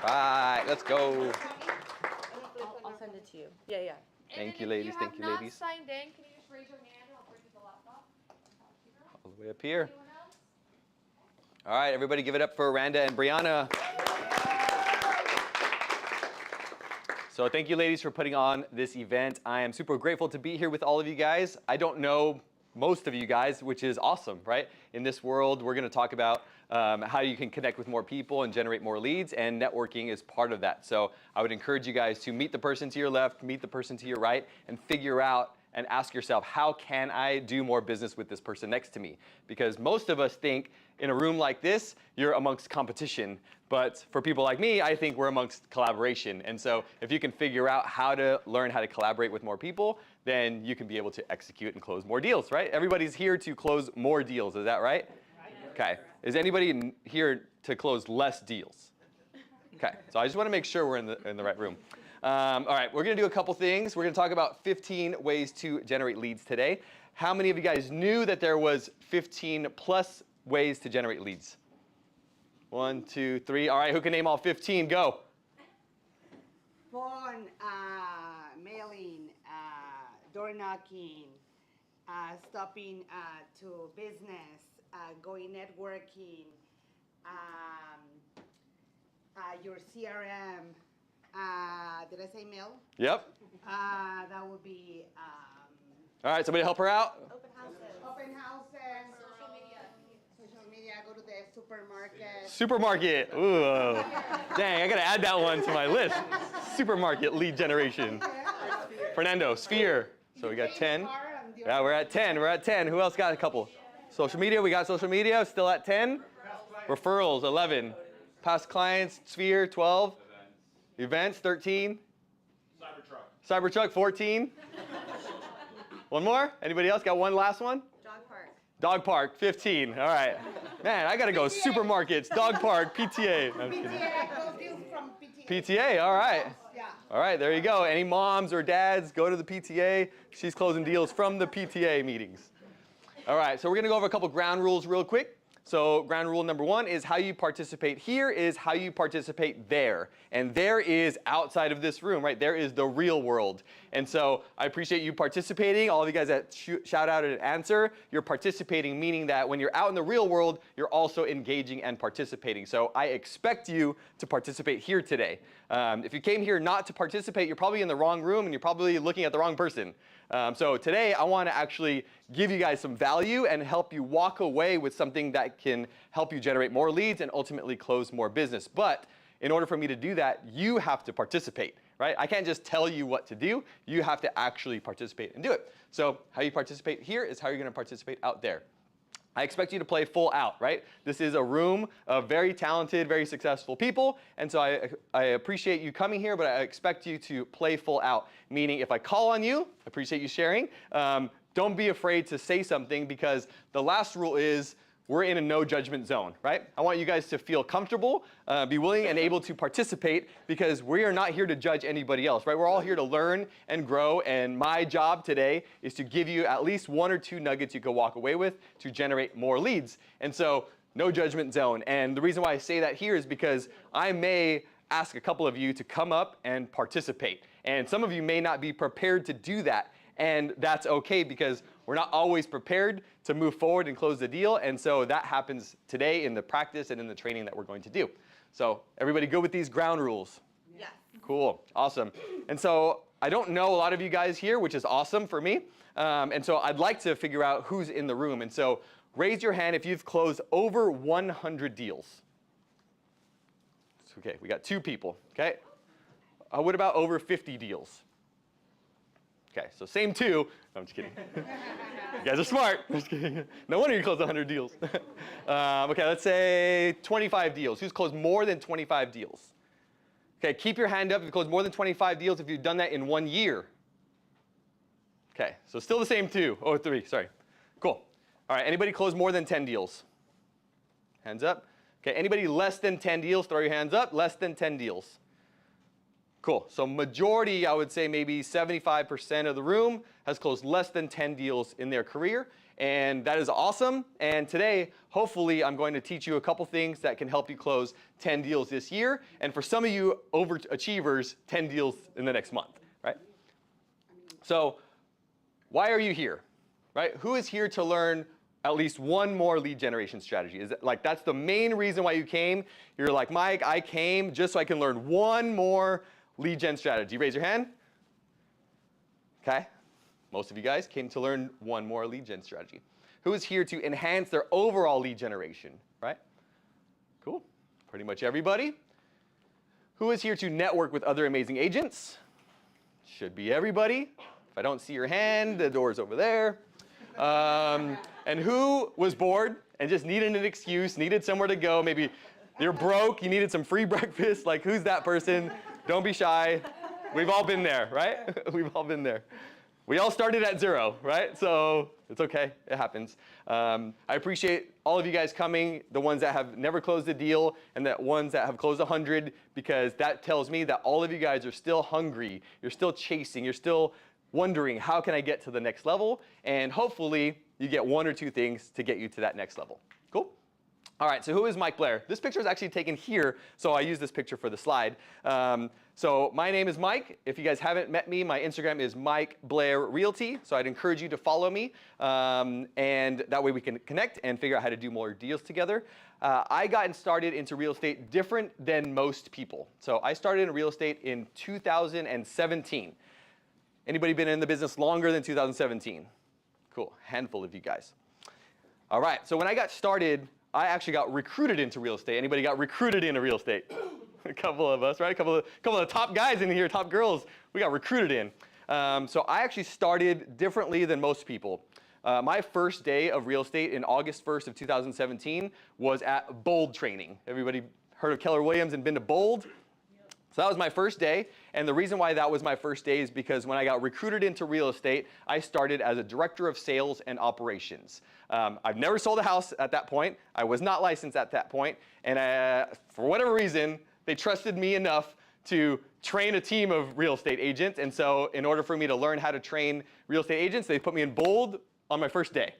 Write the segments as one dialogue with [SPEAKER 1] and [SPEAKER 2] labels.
[SPEAKER 1] All right, let's go.
[SPEAKER 2] I'll send it to you. Yeah.
[SPEAKER 1] Thank you, ladies. Thank you, ladies.
[SPEAKER 3] If you have not signed in, can you just raise your hand and I'll bring you the laptop?
[SPEAKER 1] All the way up here.
[SPEAKER 3] Anyone else?
[SPEAKER 1] All right, everybody give it up for Randa and Brianna. So thank you, ladies, for putting on this event. I am super grateful to be here with all of you guys. I don't know most of you guys, which is awesome, right? In this world, we're going to talk about how you can connect with more people and generate more leads, and networking is part of that. So I would encourage you guys to meet the person to your left, meet the person to your right, and figure out and ask yourself, how can I do more business with this person next to me? Because most of us think in a room like this, you're amongst competition. But for people like me, I think we're amongst collaboration. And so if you can figure out how to learn how to collaborate with more people, then you can be able to execute and close more deals, right? Everybody's here to close more deals, is that right? Okay. Is anybody here to close less deals? Okay. So I just want to make sure we're in the right room. All right, we're going to do a couple things. We're going to talk about 15 ways to generate leads today. How many of you guys knew that there was 15 plus ways to generate leads? 1, 2, 3. All right, who can name all 15? Go.
[SPEAKER 4] Phone, mailing, door knocking, stopping to business, going networking, your CRM. Did I say mail?
[SPEAKER 1] Yep.
[SPEAKER 4] That would be
[SPEAKER 1] All right, somebody help her out.
[SPEAKER 4] open houses, social media. Go to the supermarket.
[SPEAKER 1] Supermarket. Ooh. Dang, I got to add that one to my list. Supermarket lead generation. Fernando, Sphere. So we got 10. Yeah, we're at 10. We're at 10. Who else got a couple? Social media. We got social media. Still at 10. Referrals, 11. Past clients, Sphere, 12. Events, 13. Cybertruck, 14. One more? Anybody else got one last one? Dog park, 15. All right. Man, I got to go.
[SPEAKER 4] PTA.
[SPEAKER 1] Supermarkets, dog park, PTA. I'm just kidding.
[SPEAKER 4] Close deals from PTA.
[SPEAKER 1] PTA, all right.
[SPEAKER 4] Yeah.
[SPEAKER 1] All right, there you go. Any moms or dads, go to the PTA. She's closing deals from the PTA meetings. All right, so we're going to go over a couple ground rules real quick. So ground rule number 1 is how you participate here is how you participate there. And there is outside of this room, right? There is the real world. And so I appreciate you participating. All of you guys that shout out an answer, you're participating, meaning that when you're out in the real world, you're also engaging and participating. So I expect you to participate here today. If you came here not to participate, you're probably in the wrong room and you're probably looking at the wrong person. So today I want to actually give you guys some value and help you walk away with something that can help you generate more leads and ultimately close more business. But in order for me to do that, you have to participate, right? I can't just tell you what to do. You have to actually participate and do it. So how you participate here is how you're going to participate out there. I expect you to play full out, right? This is a room of very talented, very successful people, and so I appreciate you coming here, but I expect you to play full out, meaning if I call on you, I appreciate you sharing, don't be afraid to say something because the last rule is we're in a no judgment zone, right? I want you guys to feel comfortable, be willing and able to participate because we are not here to judge anybody else, right? We're all here to learn and grow, and my job today is to give you at least 1 or 2 nuggets you can walk away with to generate more leads. And so no judgment zone. And the reason why I say that here is because I may ask a couple of you to come up and participate. And some of you may not be prepared to do that. And that's okay because we're not always prepared to move forward and close the deal. And so that happens today in the practice and in the training that we're going to do. So everybody good with these ground rules?
[SPEAKER 4] Yes.
[SPEAKER 1] Cool. Awesome. And so I don't know a lot of you guys here, which is awesome for me. And so I'd like to figure out who's in the room. And so raise your hand if you've closed over 100 deals. Okay, we got 2 people. Okay. What about over 50 deals? Okay, so same 2. No, I'm just kidding. You guys are smart. I'm just kidding. No wonder you closed 100 deals. Okay, let's say 25 deals. Who's closed more than 25 deals? Okay, keep your hand up if you closed more than 25 deals if you've done that in 1 year. Okay, so still the same 2. Oh, 3, sorry. Cool. All right, anybody close more than 10 deals? Hands up. Okay, anybody less than 10 deals, throw your hands up. Less than 10 deals. Cool. So majority, I would say maybe 75% of the room has closed less than 10 deals in their career. And that is awesome. And today, hopefully, I'm going to teach you a couple things that can help you close 10 deals this year. And for some of you overachievers, 10 deals in the next month, right? So why are you here, right? Who is here to learn at least one more lead generation strategy? Is it like that's the main reason why you came? You're like, Mike, I came just so I can learn one more lead gen strategy. Raise your hand. Okay. Most of you guys came to learn one more lead gen strategy. Who is here to enhance their overall lead generation, right? Cool. Pretty much everybody. Who is here to network with other amazing agents? Should be everybody. If I don't see your hand, the door's over there. And who was bored and just needed an excuse, needed somewhere to go? Maybe you're broke, you needed some free breakfast. Like, who's that person? Don't be shy. We've all been there, right? We've all been there. We all started at 0, right? So it's okay. It happens. I appreciate all of you guys coming, the ones that have never closed a deal and the ones that have closed 100, because that tells me that all of you guys are still hungry. You're still chasing. You're still wondering, how can I get to the next level? And hopefully, you get 1 or 2 things to get you to that next level. Cool? All right, so who is Mike Blair? This picture is actually taken here, so I use this picture for the slide. So my name is Mike. If you guys haven't met me, my Instagram is Mike Blair Realty. So I'd encourage you to follow me, and that way we can connect and figure out how to do more deals together. I got started into real estate different than most people. So I started in real estate in 2017. Anybody been in the business longer than 2017? Cool, handful of you guys. All right, so when I got started, I actually got recruited into real estate. Anybody got recruited into real estate? A couple of us, right? A couple of the top guys in here, top girls, we got recruited in. So I actually started differently than most people. My first day of real estate in August 1st of 2017 was at Bold training. Everybody heard of Keller Williams and been to Bold? So that was my first day, and the reason why that was my first day is because when I got recruited into real estate, I started as a director of sales and operations. I've never sold a house at that point. I was not licensed at that point, and for whatever reason, they trusted me enough to train a team of real estate agents, and so in order for me to learn how to train real estate agents, they put me in Bold on my first day.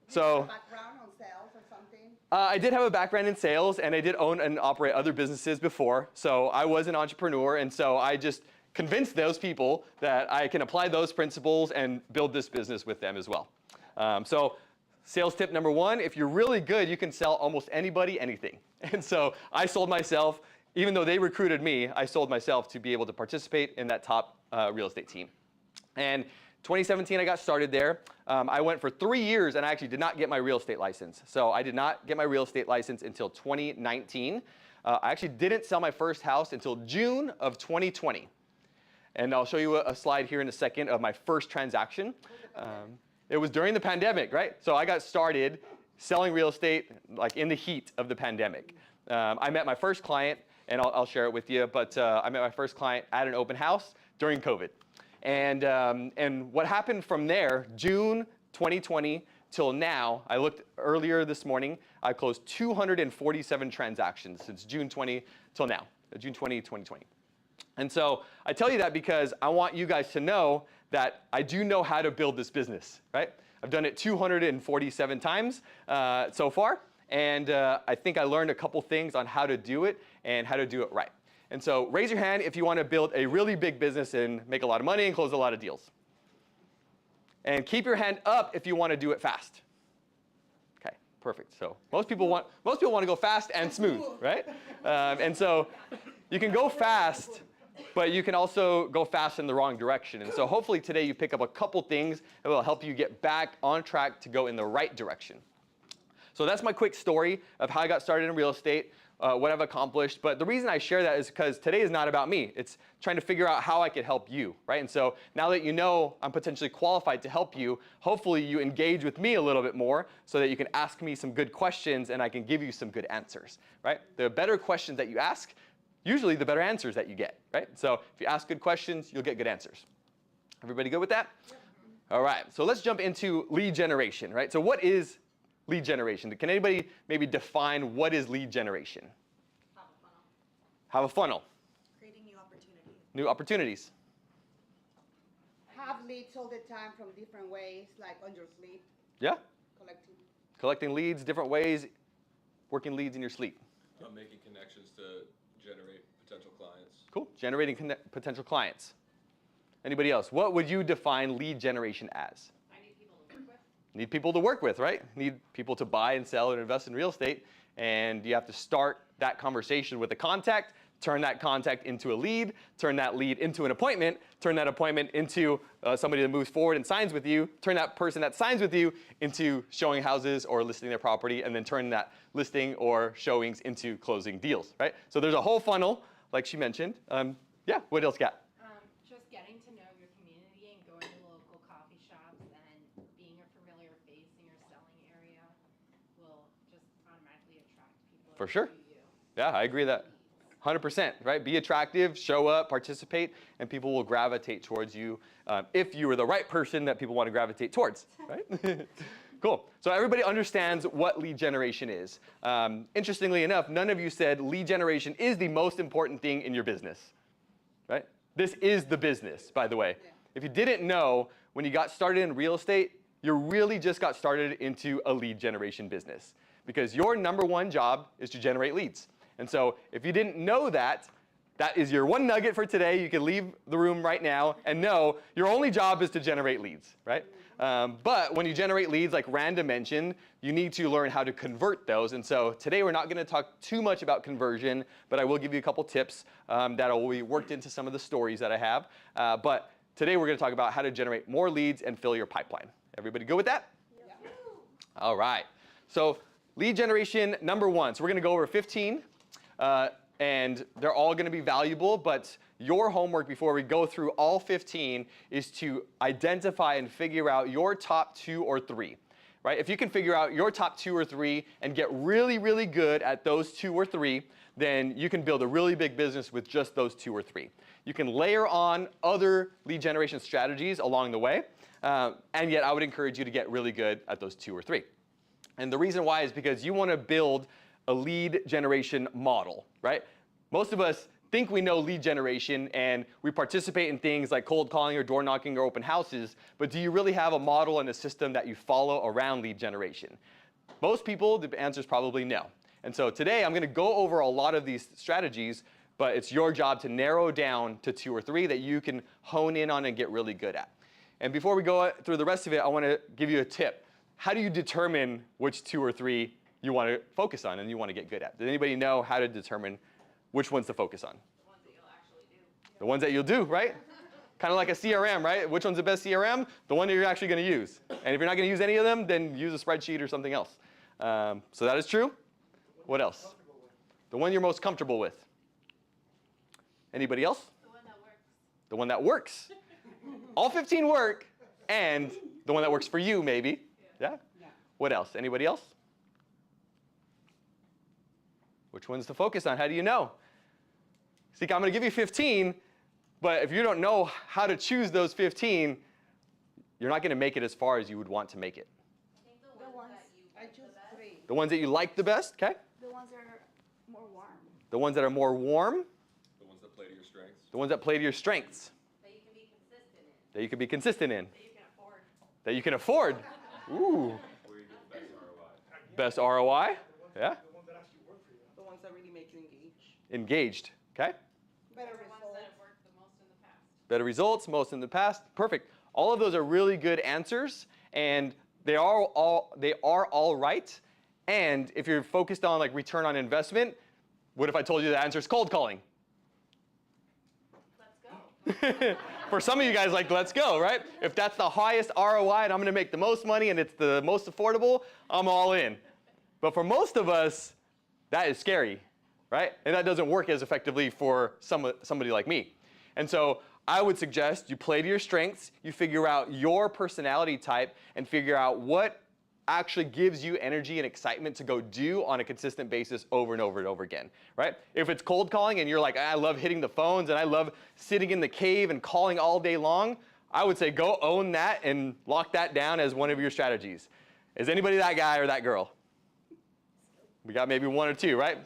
[SPEAKER 1] So.
[SPEAKER 4] Background on sales or something?
[SPEAKER 1] I did have a background in sales, and I did own and operate other businesses before. So I was an entrepreneur, and so I just convinced those people that I can apply those principles and build this business with them as well. So sales tip number 1, if you're really good, you can sell almost anybody anything. And so I sold myself, even though they recruited me, I sold myself to be able to participate in that top real estate team. And 2017, I got started there. I went for 3 years, and I actually did not get my real estate license. So I did not get my real estate license until 2019. I actually didn't sell my first house until June of 2020. And I'll show you a slide here in a second of my first transaction. It was during the pandemic, right? So I got started selling real estate like in the heat of the pandemic. I met my first client, and I'll share it with you, but I met my first client at an open house during COVID. And what happened from there, June 2020 till now, I looked earlier this morning, I closed 247 transactions since June 20 till now, June 20, 2020. And so I tell you that because I want you guys to know that I do know how to build this business, right? I've done it 247 times so far, and I think I learned a couple things on how to do it and how to do it right. And so raise your hand if you want to build a really big business and make a lot of money and close a lot of deals. And keep your hand up if you want to do it fast. Okay, perfect. So most people want to go fast and smooth, right? And so you can go fast, but you can also go fast in the wrong direction. And so hopefully today you pick up a couple things that will help you get back on track to go in the right direction. So that's my quick story of how I got started in real estate. What I've accomplished. But the reason I share that is because today is not about me. It's trying to figure out how I could help you, right? And so now that you know I'm potentially qualified to help you, hopefully you engage with me a little bit more so that you can ask me some good questions and I can give you some good answers, right? The better questions that you ask, usually the better answers that you get, right? So if you ask good questions, you'll get good answers. Everybody good with that? Yep. All right, so let's jump into lead generation, right? So what is lead generation? Can anybody maybe define what is lead generation?
[SPEAKER 2] Have a funnel.
[SPEAKER 1] Have a funnel.
[SPEAKER 2] Creating new opportunities.
[SPEAKER 1] New opportunities.
[SPEAKER 4] Have leads all the time from different ways, like on your sleep.
[SPEAKER 1] Yeah?
[SPEAKER 4] collecting.
[SPEAKER 1] Collecting leads, different ways, working leads in your sleep.
[SPEAKER 5] Making connections to generate potential clients.
[SPEAKER 1] Cool. Generating potential clients. Anybody else? What would you define lead generation as?
[SPEAKER 3] I need people to work with.
[SPEAKER 1] Need people to work with, right? Need people to buy and sell and invest in real estate. And you have to start that conversation with a contact, turn that contact into a lead, turn that lead into an appointment, turn that appointment into somebody that moves forward and signs with you, turn that person that signs with you into showing houses or listing their property, and then turn that listing or showings into closing deals, right? So there's a whole funnel, like she mentioned. Yeah, what else got?
[SPEAKER 3] Just getting to know your community and going to local coffee shops and being a familiar face in your selling area will just automatically attract people
[SPEAKER 1] For sure.
[SPEAKER 3] to you.
[SPEAKER 1] Yeah, I agree that. 100%, right? Be attractive, show up, participate, and people will gravitate towards you if you are the right person that people want to gravitate towards, right? Cool. So everybody understands what lead generation is. Interestingly enough, none of you said lead generation is the most important thing in your business, right? This is the business, by the way.
[SPEAKER 4] Yeah.
[SPEAKER 1] If you didn't know, when you got started in real estate, you really just got started into a lead generation business because your number one job is to generate leads. And so if you didn't know that, that is your one nugget for today. You can leave the room right now and know your only job is to generate leads, right? But when you generate leads, like Randa mentioned, you need to learn how to convert those. And so today we're not going to talk too much about conversion, but I will give you a couple tips that will be worked into some of the stories that I have. But today we're going to talk about how to generate more leads and fill your pipeline. Everybody good with that?
[SPEAKER 4] Yeah.
[SPEAKER 1] All right. So lead generation number one. So we're going to go over 15. And they're all going to be valuable, but your homework before we go through all 15 is to identify and figure out your top 2 or 3, right? If you can figure out your top 2 or 3 and get really, really good at those 2 or 3, then you can build a really big business with just those 2 or 3. You can layer on other lead generation strategies along the way, and yet I would encourage you to get really good at those 2 or 3. And the reason why is because you want to build a lead generation model, right? Most of us think we know lead generation and we participate in things like cold calling or door knocking or open houses, but do you really have a model and a system that you follow around lead generation? Most people, the answer is probably no. And so today I'm going to go over a lot of these strategies, but it's your job to narrow down to 2 or 3 that you can hone in on and get really good at. And before we go through the rest of it, I want to give you a tip. How do you determine which 2 or 3 you want to focus on and you want to get good at? Does anybody know how to determine which ones to focus on?
[SPEAKER 3] The ones that you'll actually do.
[SPEAKER 1] The ones that you'll do, right? Kind of like a CRM, right? Which one's the best CRM? The one that you're actually going to use. And if you're not going to use any of them, then use a spreadsheet or something else. So that is true. What else? The one you're most comfortable with. Anybody else?
[SPEAKER 3] The one that works.
[SPEAKER 1] The one that works. All 15 work, and the one that works for you, maybe. Yeah?
[SPEAKER 4] Yeah.
[SPEAKER 1] What else? Anybody else? Which ones to focus on? How do you know? See, I'm going to give you 15, but if you don't know how to choose those 15, you're not going to make it as far as you would want to make it.
[SPEAKER 3] I think
[SPEAKER 4] The ones, I choose 3.
[SPEAKER 1] The ones that you like the best, okay?
[SPEAKER 4] The ones that are more warm.
[SPEAKER 1] The ones that are more warm,
[SPEAKER 5] The ones that play to your strengths.
[SPEAKER 1] the ones that play to your strengths,
[SPEAKER 3] that you can be consistent in.
[SPEAKER 1] that you can be consistent in,
[SPEAKER 3] That you can afford.
[SPEAKER 1] that you can afford. Ooh,
[SPEAKER 5] Where you get the best ROI.
[SPEAKER 1] best ROI, yeah?
[SPEAKER 6] The ones that actually work for you.
[SPEAKER 2] The ones that really make you engage.
[SPEAKER 1] Engaged, okay?
[SPEAKER 4] Better
[SPEAKER 3] The ones that
[SPEAKER 4] results.
[SPEAKER 3] have worked the most in the past.
[SPEAKER 1] Better results, most in the past. Perfect. All of those are really good answers, and they are all right. And if you're focused on like return on investment, what if I told you the answer is cold calling?
[SPEAKER 3] Let's go.
[SPEAKER 1] For some of you guys, like, let's go, right? If that's the highest ROI and I'm going to make the most money and it's the most affordable, I'm all in. But for most of us, that is scary, right? And that doesn't work as effectively for somebody like me. And so I would suggest you play to your strengths, you figure out your personality type, and figure out what actually gives you energy and excitement to go do on a consistent basis over and over and over again, right? If it's cold calling and you're like, I love hitting the phones and I love sitting in the cave and calling all day long, I would say go own that and lock that down as one of your strategies. Is anybody that guy or that girl? We got maybe 1 or 2, right?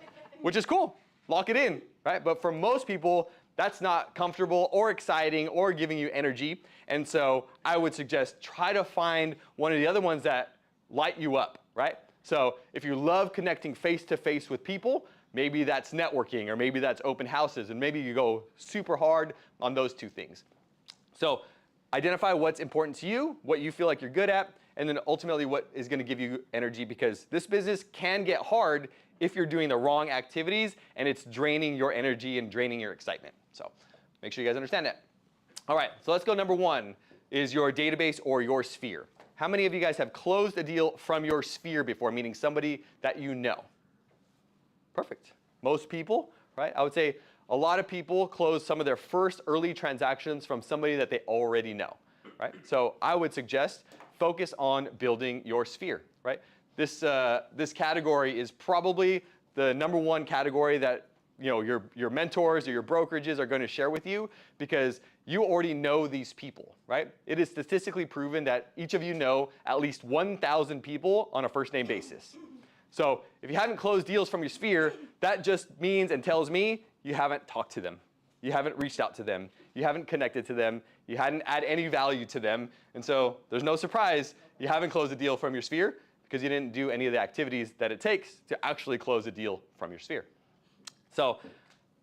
[SPEAKER 1] Which is cool. Lock it in, right? But for most people, that's not comfortable or exciting or giving you energy. And so I would suggest try to find one of the other ones that light you up, right? So if you love connecting face-to-face with people, maybe that's networking, or maybe that's open houses, and maybe you go super hard on those two things. So identify what's important to you, what you feel like you're good at, and then ultimately what is going to give you energy, because this business can get hard if you're doing the wrong activities and it's draining your energy and draining your excitement. So make sure you guys understand that. All right, so let's go. Number one is your database or your sphere. How many of you guys have closed a deal from your sphere before, meaning somebody that you know? Perfect. Most people, right? I would say a lot of people close some of their first early transactions from somebody that they already know, right? So I would suggest focus on building your sphere, right? This category is probably the number one category that your mentors or your brokerages are going to share with you, because you already know these people, right? It is statistically proven that each of you know at least 1,000 people on a first name basis. So if you haven't closed deals from your sphere, that just means and tells me you haven't talked to them. You haven't reached out to them. You haven't connected to them. You hadn't added any value to them. And so there's no surprise you haven't closed a deal from your sphere, because you didn't do any of the activities that it takes to actually close a deal from your sphere. So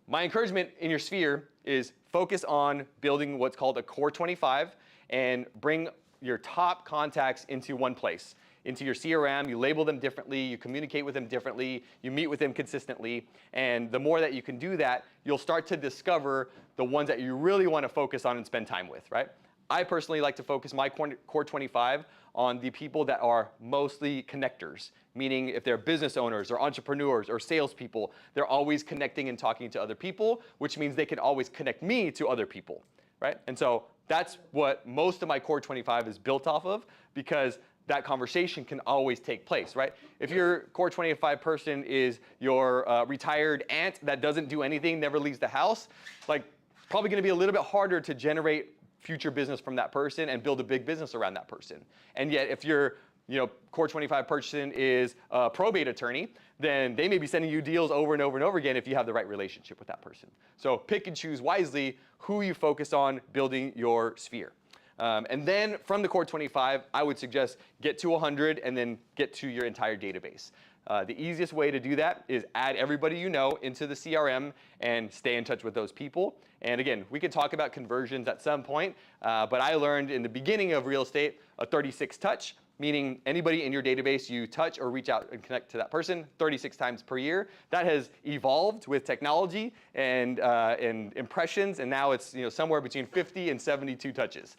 [SPEAKER 1] my encouragement in your sphere is focus on building what's called a core 25 and bring your top contacts into one place, into your CRM. You label them differently, you communicate with them differently, you meet with them consistently, and the more that you can do that, you'll start to discover the ones that you really want to focus on and spend time with, right? I personally like to focus my core 25 on the people that are mostly connectors, meaning if they're business owners or entrepreneurs or salespeople, they're always connecting and talking to other people, which means they can always connect me to other people, right? And so that's what most of my core 25 is built off of, because that conversation can always take place, right? If your core 25 person is your retired aunt that doesn't do anything, never leaves the house, like probably going to be a little bit harder to generate future business from that person and build a big business around that person. And yet if your core 25 person is a probate attorney, then they may be sending you deals over and over and over again if you have the right relationship with that person. So pick and choose wisely who you focus on building your sphere. And then from the core 25, I would suggest get to 100 and then get to your entire database. The easiest way to do that is add everybody you know into the CRM and stay in touch with those people. And again, we could talk about conversions at some point, but I learned in the beginning of real estate a 36 touch, meaning anybody in your database you touch or reach out and connect to that person 36 times per year. That has evolved with technology and impressions, and now it's somewhere between 50 and 72 touches.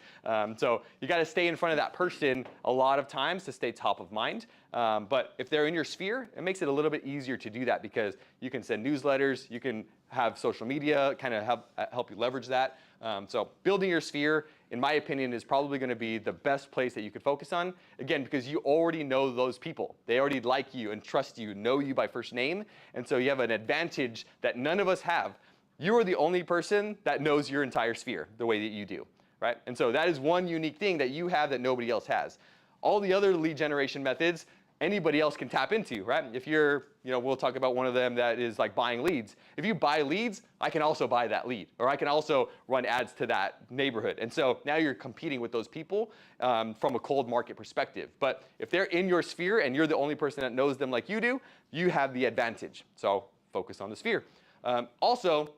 [SPEAKER 1] So you got to stay in front of that person a lot of times to stay top of mind. But if they're in your sphere, it makes it a little bit easier to do that, because you can send newsletters, you can have social media kind of help you leverage that. So building your sphere, in my opinion, is probably going to be the best place that you could focus on. Again, because you already know those people. They already like you and trust you, know you by first name. And so you have an advantage that none of us have. You are the only person that knows your entire sphere the way that you do, right? And so that is one unique thing that you have that nobody else has. All the other lead generation methods, anybody else can tap into, right? If you're, we'll talk about one of them that is like buying leads. If you buy leads, I can also buy that lead, or I can also run ads to that neighborhood. And so now you're competing with those people from a cold market perspective. But if they're in your sphere and you're the only person that knows them like you do, you have the advantage. So focus on the sphere. Also,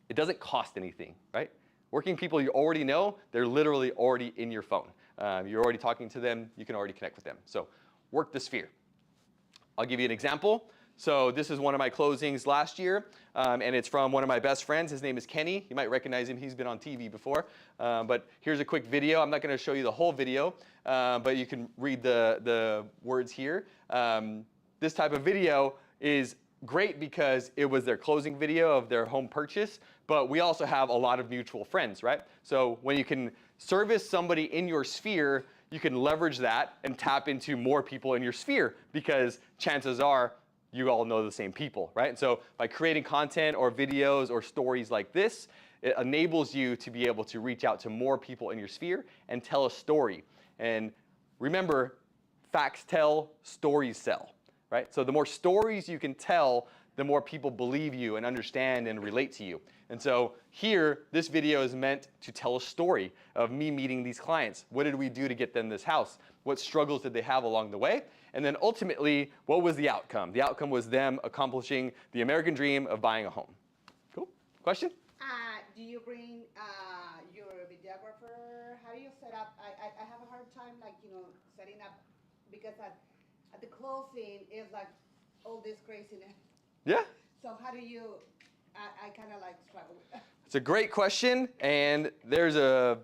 [SPEAKER 1] it doesn't cost anything, right? Working people you already know, they're literally already in your phone. You're already talking to them, you can already connect with them. So work the sphere. I'll give you an example. So this is one of my closings last year, and it's from one of my best friends. His name is Kenny. You might recognize him. He's been on TV before. But here's a quick video. I'm not going to show you the whole video, but you can read the words here. This type of video is great because it was their closing video of their home purchase, but we also have a lot of mutual friends, right? So when you can service somebody in your sphere, you can leverage that and tap into more people in your sphere, because chances are you all know the same people, right? And so by creating content or videos or stories like this, it enables you to be able to reach out to more people in your sphere and tell a story. And remember, facts tell, stories sell, right? So the more stories you can tell the more people believe you and understand and relate to you. And so here, this video is meant to tell a story of me meeting these clients. What did we do to get them this house? What struggles did they have along the way? And then ultimately, what was the outcome? The outcome was them accomplishing the American dream of buying a home. Cool? Question?
[SPEAKER 4] Do you bring your videographer? How do you set up? I have a hard time, like, setting up, because at the closing is like all this craziness.
[SPEAKER 1] Yeah.
[SPEAKER 4] So how do you, I kind of like struggle with that.
[SPEAKER 1] It's a great question, and there's a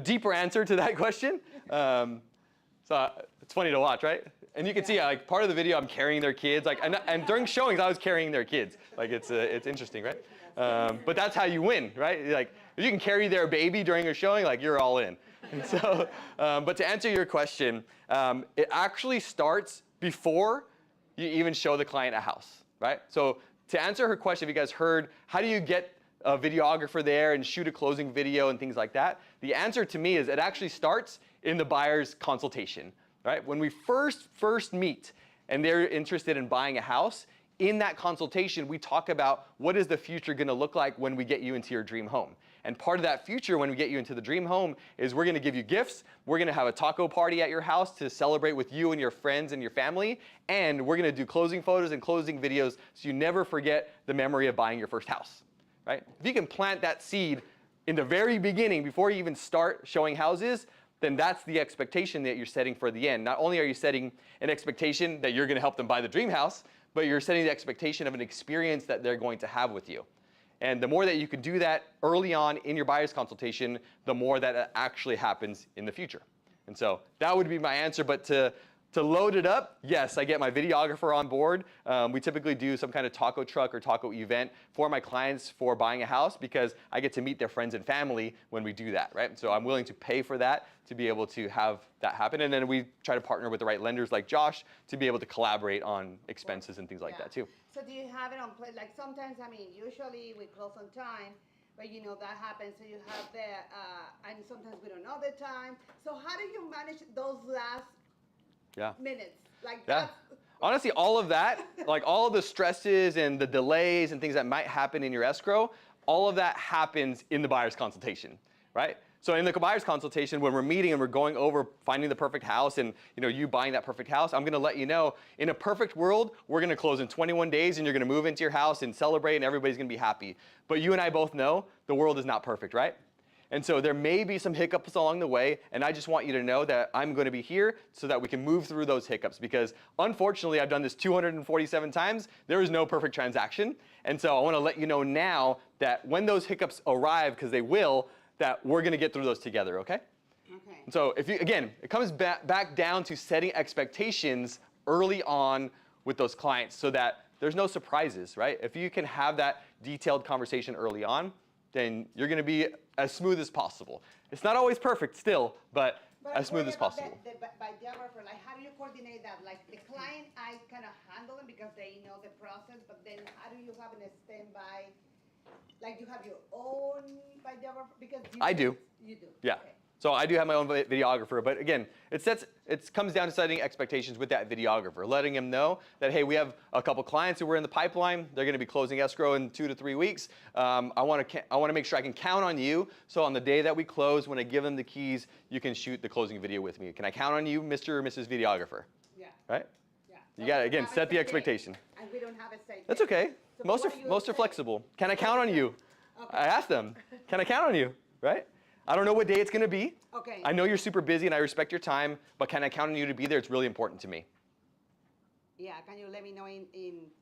[SPEAKER 1] deeper answer to that question. So it's funny to watch, right? And you can see, like, part of the video, I'm carrying their kids, like, and during showings, I was carrying their kids. Like, it's interesting, right? But that's how you win, right? Like, if you can carry their baby during a showing, like, you're all in. And so, but to answer your question, it actually starts before you even show the client a house, right? So to answer her question, if you guys heard, how do you get a videographer there and shoot a closing video and things like that? The answer to me is it actually starts in the buyer's consultation, right? When we first meet and they're interested in buying a house, in that consultation, we talk about what is the future going to look like when we get you into your dream home. And part of that future when we get you into the dream home is we're going to give you gifts. We're going to have a taco party at your house to celebrate with you and your friends and your family. And we're going to do closing photos and closing videos so you never forget the memory of buying your first house, right? If you can plant that seed in the very beginning before you even start showing houses, then that's the expectation that you're setting for the end. Not only are you setting an expectation that you're going to help them buy the dream house, but you're setting the expectation of an experience that they're going to have with you. And the more that you can do that early on in your buyer's consultation, the more that actually happens in the future. And so that would be my answer. But to load it up, yes, I get my videographer on board. We typically do some kind of taco truck or taco event for my clients for buying a house because I get to meet their friends and family when we do that, right? So I'm willing to pay for that to be able to have that happen. And then we try to partner with the right lenders like Josh to be able to collaborate on expenses and things like that too.
[SPEAKER 4] So do you have it on play? Like sometimes, usually we close on time, but that happens. So you have and sometimes we don't know the time. So how do you manage those last minutes? Like
[SPEAKER 1] yeah. Honestly, all of that, like all of the stresses and the delays and things that might happen in your escrow, all of that happens in the buyer's consultation, right? So in the buyer's consultation, when we're meeting and we're going over finding the perfect house and you buying that perfect house, I'm going to let you know, in a perfect world, we're going to close in 21 days and you're going to move into your house and celebrate and everybody's going to be happy. But you and I both know the world is not perfect, right? And so there may be some hiccups along the way, and I just want you to know that I'm going to be here so that we can move through those hiccups because unfortunately, I've done this 247 times. There is no perfect transaction. And so I want to let you know now that when those hiccups arrive, because they will, that we're going to get through those together, okay?
[SPEAKER 4] Okay.
[SPEAKER 1] And so again, it comes back down to setting expectations early on with those clients so that there's no surprises, right? If you can have that detailed conversation early on, then you're going to be as smooth as possible. It's not always perfect still, but as smooth as possible.
[SPEAKER 4] The videographer, like how do you coordinate that? Like the client, I kind of handle them because they know the process, but then how do you have a standby? Like you have your own videographer? Because
[SPEAKER 1] I do.
[SPEAKER 4] You do?
[SPEAKER 1] Yeah.
[SPEAKER 4] Okay.
[SPEAKER 1] So I do have my own videographer, but again, it comes down to setting expectations with that videographer, letting him know that, hey, we have a couple clients who were in the pipeline. They're going to be closing escrow in 2 to 3 weeks. I want to make sure I can count on you. So on the day that we close, when I give them the keys, you can shoot the closing video with me. Can I count on you, Mr. or Mrs. Videographer?
[SPEAKER 4] Yeah.
[SPEAKER 1] Right?
[SPEAKER 4] Yeah.
[SPEAKER 1] You got to, again, set the expectation.
[SPEAKER 4] And we don't have a say.
[SPEAKER 1] That's okay.
[SPEAKER 4] So
[SPEAKER 1] Most are flexible. Can I count on you? Okay. I asked them, can I count on you? Right? I don't know what day it's going to be.
[SPEAKER 4] Okay.
[SPEAKER 1] I know you're super busy and I respect your time, but can I count on you to be there? It's really important to me.
[SPEAKER 4] Yeah, can you let me know in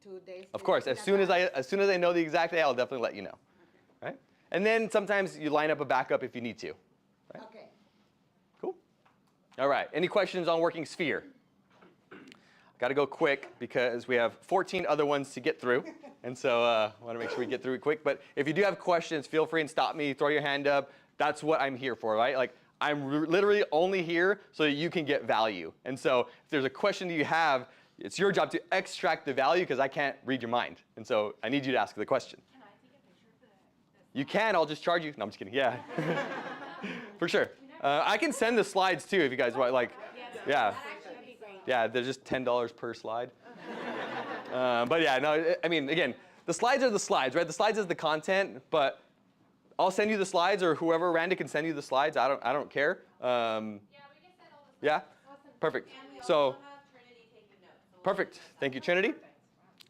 [SPEAKER 4] 2 days?
[SPEAKER 1] Of course, as soon as I know the exact day, I'll definitely let you know. Okay. Right? And then sometimes you line up a backup if you need to. Right?
[SPEAKER 4] Okay.
[SPEAKER 1] Cool. All right. Any questions on working sphere? Got to go quick because we have 14 other ones to get through. And so I want to make sure we get through it quick. But if you do have questions, feel free and stop me, throw your hand up. That's what I'm here for, right? Like I'm literally only here so that you can get value. And so if there's a question that you have, it's your job to extract the value because I can't read your mind. And so I need you to ask the question.
[SPEAKER 3] Can I take a picture of
[SPEAKER 1] You can. I'll just charge you. No, I'm just kidding. Yeah. For sure. I can send the slides too if you guys want. Like, yeah.
[SPEAKER 3] That'd be great.
[SPEAKER 1] Yeah, they're just $10 per slide. But yeah, no, I mean, again, the slides are the slides, right? The slides is the content, but I'll send you the slides, or whoever, Randy can send you the slides. I don't care.
[SPEAKER 3] Yeah, we can send all the
[SPEAKER 1] Yeah?
[SPEAKER 3] Awesome.
[SPEAKER 1] Perfect.
[SPEAKER 2] And we
[SPEAKER 1] So,
[SPEAKER 2] also have Trinity taking notes. So we'll
[SPEAKER 1] perfect.
[SPEAKER 2] discuss
[SPEAKER 1] Thank you,
[SPEAKER 2] that.
[SPEAKER 1] Trinity.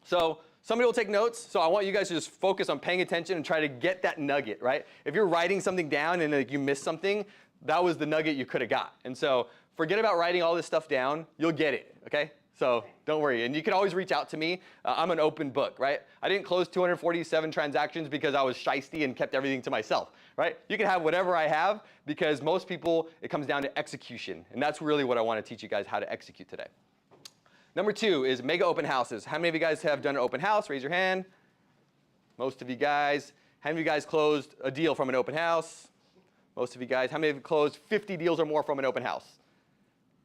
[SPEAKER 1] So somebody will take notes. So I want you guys to just focus on paying attention and try to get that nugget, right? If you're writing something down and like, you miss something, that was the nugget you could have got. And so forget about writing all this stuff down. You'll get it, okay? So don't worry. And you can always reach out to me. I'm an open book, right? I didn't close 247 transactions because I was shysty and kept everything to myself, right? You can have whatever I have because most people, it comes down to execution. And that's really what I want to teach you guys how to execute today. Number 2 is mega open houses. How many of you guys have done an open house? Raise your hand. Most of you guys. How many of you guys closed a deal from an open house? Most of you guys. How many of you closed 50 deals or more from an open house?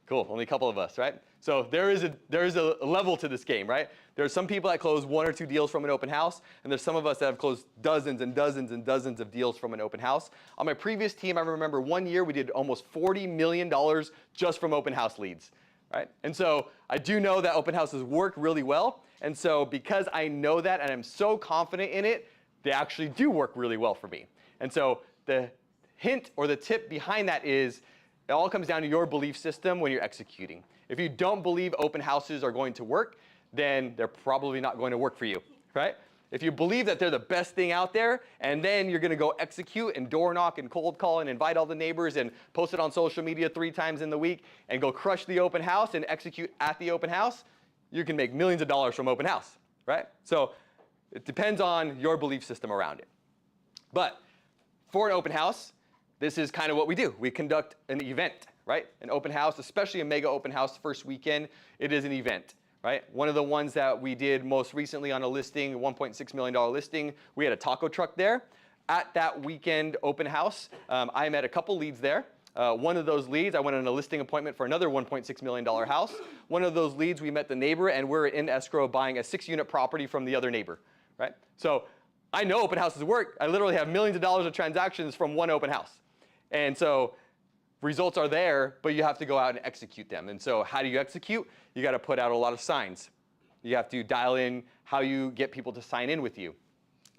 [SPEAKER 1] Cool, only a couple of us, right? So there is a level to this game, right? There are some people that close 1 or 2 deals from an open house, and there's some of us that have closed dozens and dozens and dozens of deals from an open house. On my previous team, I remember one year we did almost $40 million just from open house leads, right? And so I do know that open houses work really well, and so because I know that and I'm so confident in it, they actually do work really well for me. And so the hint or the tip behind that is it all comes down to your belief system when you're executing. If you don't believe open houses are going to work, then they're probably not going to work for you, right? If you believe that they're the best thing out there, and then you're going to go execute and door knock and cold call and invite all the neighbors and post it on social media 3 times in the week and go crush the open house and execute at the open house, you can make millions of dollars from open house, right? So it depends on your belief system around it. But for an open house, this is kind of what we do. We conduct an event, right? An open house, especially a mega open house first weekend, it is an event, right? One of the ones that we did most recently on a listing, a $1.6 million listing, we had a taco truck there. At that weekend open house, I met a couple leads there. One of those leads, I went on a listing appointment for another $1.6 million house. One of those leads, we met the neighbor, and we're in escrow buying a 6-unit property from the other neighbor, right? So I know open houses work. I literally have millions of dollars of transactions from one open house. And so results are there, but you have to go out and execute them. And so how do you execute? You got to put out a lot of signs. You have to dial in how you get people to sign in with you.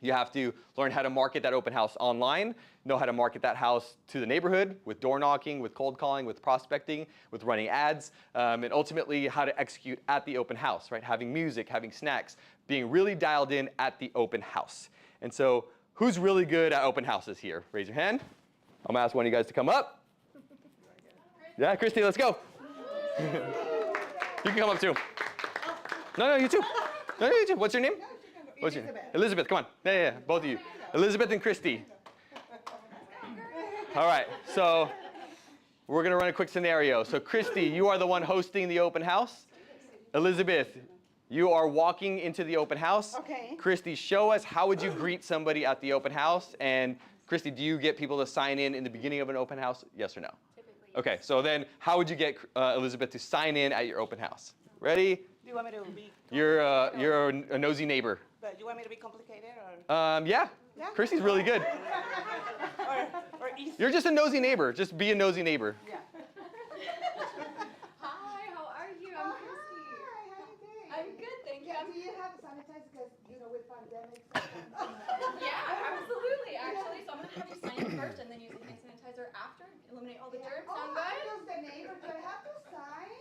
[SPEAKER 1] You have to learn how to market that open house online, know how to market that house to the neighborhood with door knocking, with cold calling, with prospecting, with running ads, and ultimately how to execute at the open house, right? Having music, having snacks, being really dialed in at the open house. And so who's really good at open houses here? Raise your hand. I'm going to ask one of you guys to come up. Yeah, Christy, let's go. You can come up too. No, you too. No, you too. What's your name? What's your name? Elizabeth, come on. Yeah, both of you. Elizabeth and Christy. All right, so we're going to run a quick scenario. So Christy, you are the one hosting the open house. Elizabeth, you are walking into the open house.
[SPEAKER 4] Okay.
[SPEAKER 1] Christy, show us how would you greet somebody at the open house, and Christy, do you get people to sign in the beginning of an open house? Yes or no?
[SPEAKER 3] Typically, yes.
[SPEAKER 1] Okay, so then how would you get Elizabeth to sign in at your open house? Ready?
[SPEAKER 2] Do you want me to be?
[SPEAKER 1] You're a nosy neighbor.
[SPEAKER 2] But you want me to be complicated or?
[SPEAKER 1] Yeah. Christy's really good.
[SPEAKER 2] or easy?
[SPEAKER 1] You're just a nosy neighbor. Just be a nosy neighbor.
[SPEAKER 2] Yeah.
[SPEAKER 3] Hi, how are you? I'm Christy. I'm good, thank you.
[SPEAKER 4] Do you have sanitizer? Because, with pandemics.
[SPEAKER 3] Yeah, absolutely, actually. So I'm going to have you sign in first and then use the hand sanitizer after. Eliminate all the germs. Sound good?
[SPEAKER 4] Just the neighbor. Do I have to sign?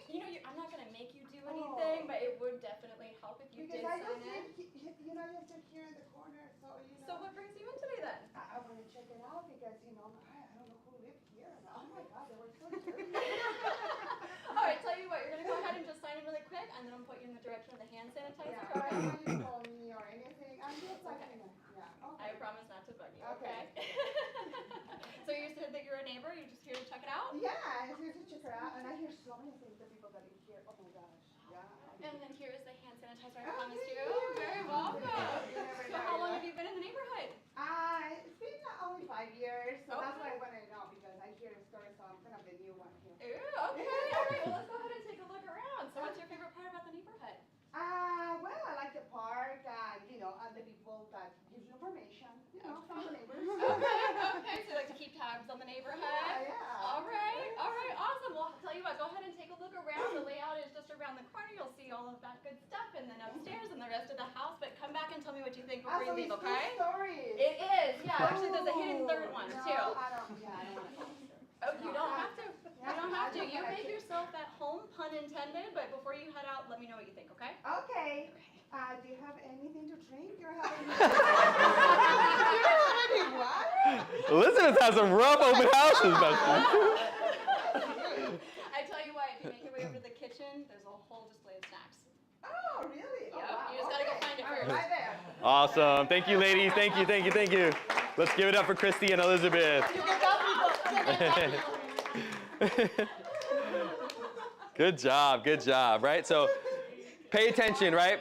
[SPEAKER 3] I'm not going to make you do anything, but it would definitely help if you
[SPEAKER 4] Because
[SPEAKER 3] did
[SPEAKER 4] I
[SPEAKER 3] sign
[SPEAKER 4] just
[SPEAKER 3] in.
[SPEAKER 4] I just sit here in the corner, so
[SPEAKER 3] So what brings you in today then?
[SPEAKER 4] I want to check it out because I don't know who lived here. Oh my God, they were so dirty.
[SPEAKER 3] All right, tell you what, you're going to go ahead and just sign in really quick, and then I'm going to put you in the direction of the hand sanitizer.
[SPEAKER 4] Yeah,
[SPEAKER 3] All
[SPEAKER 4] I
[SPEAKER 3] right?
[SPEAKER 4] don't want you to call me or anything. I'm just like, yeah, okay.
[SPEAKER 3] I promise not to bug you,
[SPEAKER 4] Okay.
[SPEAKER 3] okay? So you said that you're a neighbor, you're just here to check it out?
[SPEAKER 4] Yeah, I'm here to check her out, and I hear so many things that people that live here. Oh my gosh, yeah.
[SPEAKER 3] And then here is the hand sanitizer I
[SPEAKER 4] Oh,
[SPEAKER 3] promised
[SPEAKER 4] thank
[SPEAKER 3] you.
[SPEAKER 4] you.
[SPEAKER 3] Very welcome.
[SPEAKER 4] You never
[SPEAKER 3] So
[SPEAKER 4] know,
[SPEAKER 3] how long
[SPEAKER 4] yeah.
[SPEAKER 3] have you been in the neighborhood?
[SPEAKER 4] It's been only 5 years, so that's
[SPEAKER 3] Okay.
[SPEAKER 4] why I want to know because I hear the story, so I'm kind of the new one here.
[SPEAKER 3] Ooh, okay, all right. Well, let's go ahead and take a look around. So what's your favorite part about the neighborhood?
[SPEAKER 4] Well, I like the park, and the people that give you information, from the neighbors.
[SPEAKER 3] Okay, so you like to keep tabs on the neighborhood?
[SPEAKER 4] Yeah.
[SPEAKER 3] All right, awesome. Well,
[SPEAKER 6] I'll tell you what, go ahead and take a look around. The layout is just around the corner. You'll see all of that good stuff, and then upstairs and the rest of the house. But come back and tell me what you think before you leave, okay?
[SPEAKER 4] Stories.
[SPEAKER 6] It is, yeah. Actually, there's a hidden third one, too.
[SPEAKER 4] I don't want to.
[SPEAKER 6] Oh, you don't have to. You don't have to. You make yourself at home, pun intended, but before you head out, let me know what you think, okay?
[SPEAKER 4] Okay. Do you have anything to drink? You're having. Do you have any what?
[SPEAKER 1] Elizabeth has some rough open houses, Betsy.
[SPEAKER 6] I tell you what, if you make your way over to the kitchen, there's a whole display of snacks.
[SPEAKER 4] Oh, really?
[SPEAKER 6] Yep,
[SPEAKER 4] Oh, wow.
[SPEAKER 6] you just gotta go find it
[SPEAKER 4] All right,
[SPEAKER 6] first.
[SPEAKER 4] right there.
[SPEAKER 1] Awesome. Thank you, ladies. Thank you, thank you, thank you. Let's give it up for Christy and Elizabeth.
[SPEAKER 6] You can tell people.
[SPEAKER 1] Good job, right? So pay attention, right?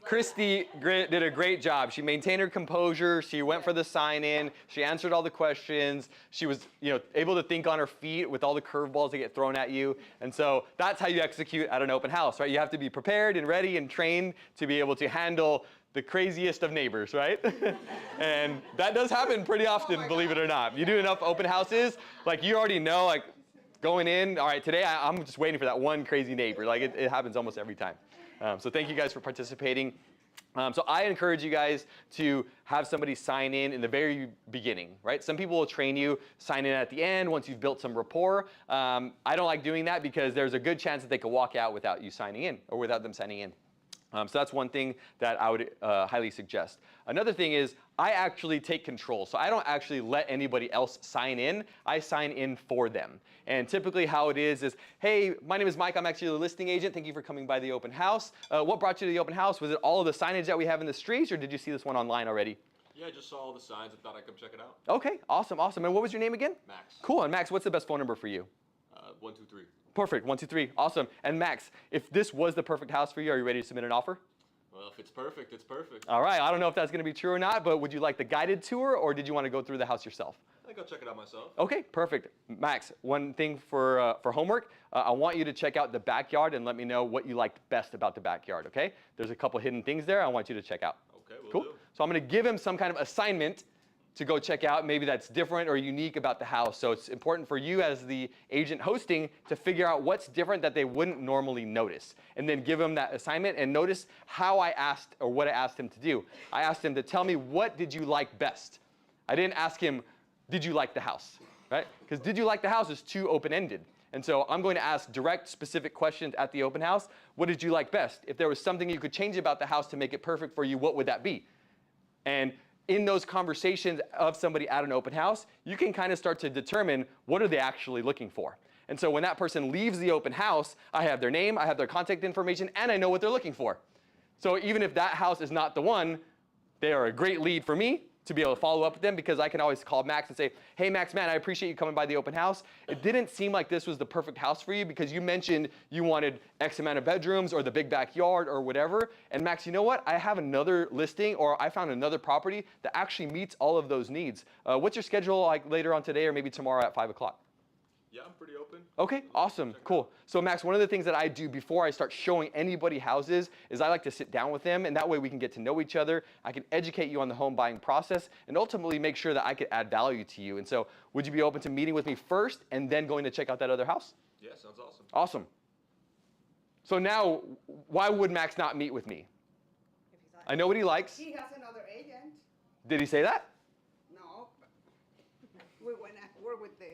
[SPEAKER 1] Christy did a great job. She maintained her composure. She went for the sign-in. She answered all the questions. She was, able to think on her feet with all the curveballs that get thrown at you. And so that's how you execute at an open house, right? You have to be prepared and ready and trained to be able to handle the craziest of neighbors, right? And that does happen pretty often, believe it or not. You do enough open houses, like you already know, like going in, all right, today I'm just waiting for that one crazy neighbor. Like it happens almost every time. So thank you guys for participating. So I encourage you guys to have somebody sign in the very beginning, right? Some people will train you, sign in at the end once you've built some rapport. I don't like doing that because there's a good chance that they could walk out without you signing in or without them signing in. So that's one thing that I would highly suggest. Another thing is I actually take control. So I don't actually let anybody else sign in. I sign in for them. And typically how it is, hey, my name is Mike. I'm actually the listing agent. Thank you for coming by the open house. What brought you to the open house? Was it all of the signage that we have in the streets, or did you see this one online already?
[SPEAKER 5] Yeah, I just saw all the signs and thought I'd come check it out.
[SPEAKER 1] Okay, awesome. And what was your name again?
[SPEAKER 5] Max.
[SPEAKER 1] Cool. And Max, what's the best phone number for you?
[SPEAKER 5] 123.
[SPEAKER 1] Perfect. 123. Awesome. And Max, if this was the perfect house for you, are you ready to submit an offer?
[SPEAKER 5] Well, if it's perfect, it's perfect.
[SPEAKER 1] All right. I don't know if that's going to be true or not, but would you like the guided tour, or did you want to go through the house yourself?
[SPEAKER 5] I think I'll check it out myself.
[SPEAKER 1] Okay, perfect. Max, one thing for homework, I want you to check out the backyard and let me know what you liked best about the backyard, okay? There's a couple hidden things there I want you to check out.
[SPEAKER 5] Okay, we'll
[SPEAKER 1] Cool.
[SPEAKER 5] do.
[SPEAKER 1] So I'm going to give him some kind of assignment to go check out, maybe that's different or unique about the house. So it's important for you as the agent hosting to figure out what's different that they wouldn't normally notice. And then give him that assignment and notice how I asked or what I asked him to do. I asked him to tell me what did you like best. I didn't ask him, did you like the house, right? Because did you like the house is too open-ended. And so I'm going to ask direct, specific questions at the open house. What did you like best? If there was something you could change about the house to make it perfect for you, what would that be? And in those conversations of somebody at an open house, you can kind of start to determine what are they actually looking for. And so when that person leaves the open house, I have their name, I have their contact information, and I know what they're looking for. So even if that house is not the one, they are a great lead for me to be able to follow up with them, because I can always call Max and say, hey, Max, man, I appreciate you coming by the open house. It didn't seem like this was the perfect house for you because you mentioned you wanted X amount of bedrooms or the big backyard or whatever. And Max, you know what? I have another listing, or I found another property that actually meets all of those needs. What's your schedule like later on today or maybe tomorrow at 5 o'clock?
[SPEAKER 5] Yeah, I'm pretty open.
[SPEAKER 1] Okay, awesome, cool. So Max, one of the things that I do before I start showing anybody houses is I like to sit down with them, and that way we can get to know each other. I can educate you on the home buying process and ultimately make sure that I could add value to you. And so would you be open to meeting with me first and then going to check out that other house?
[SPEAKER 5] Yeah, sounds awesome.
[SPEAKER 1] Awesome. So now, why would Max not meet with me? I know what he likes.
[SPEAKER 4] He has another agent.
[SPEAKER 1] Did he say that?
[SPEAKER 4] No. We want to work with the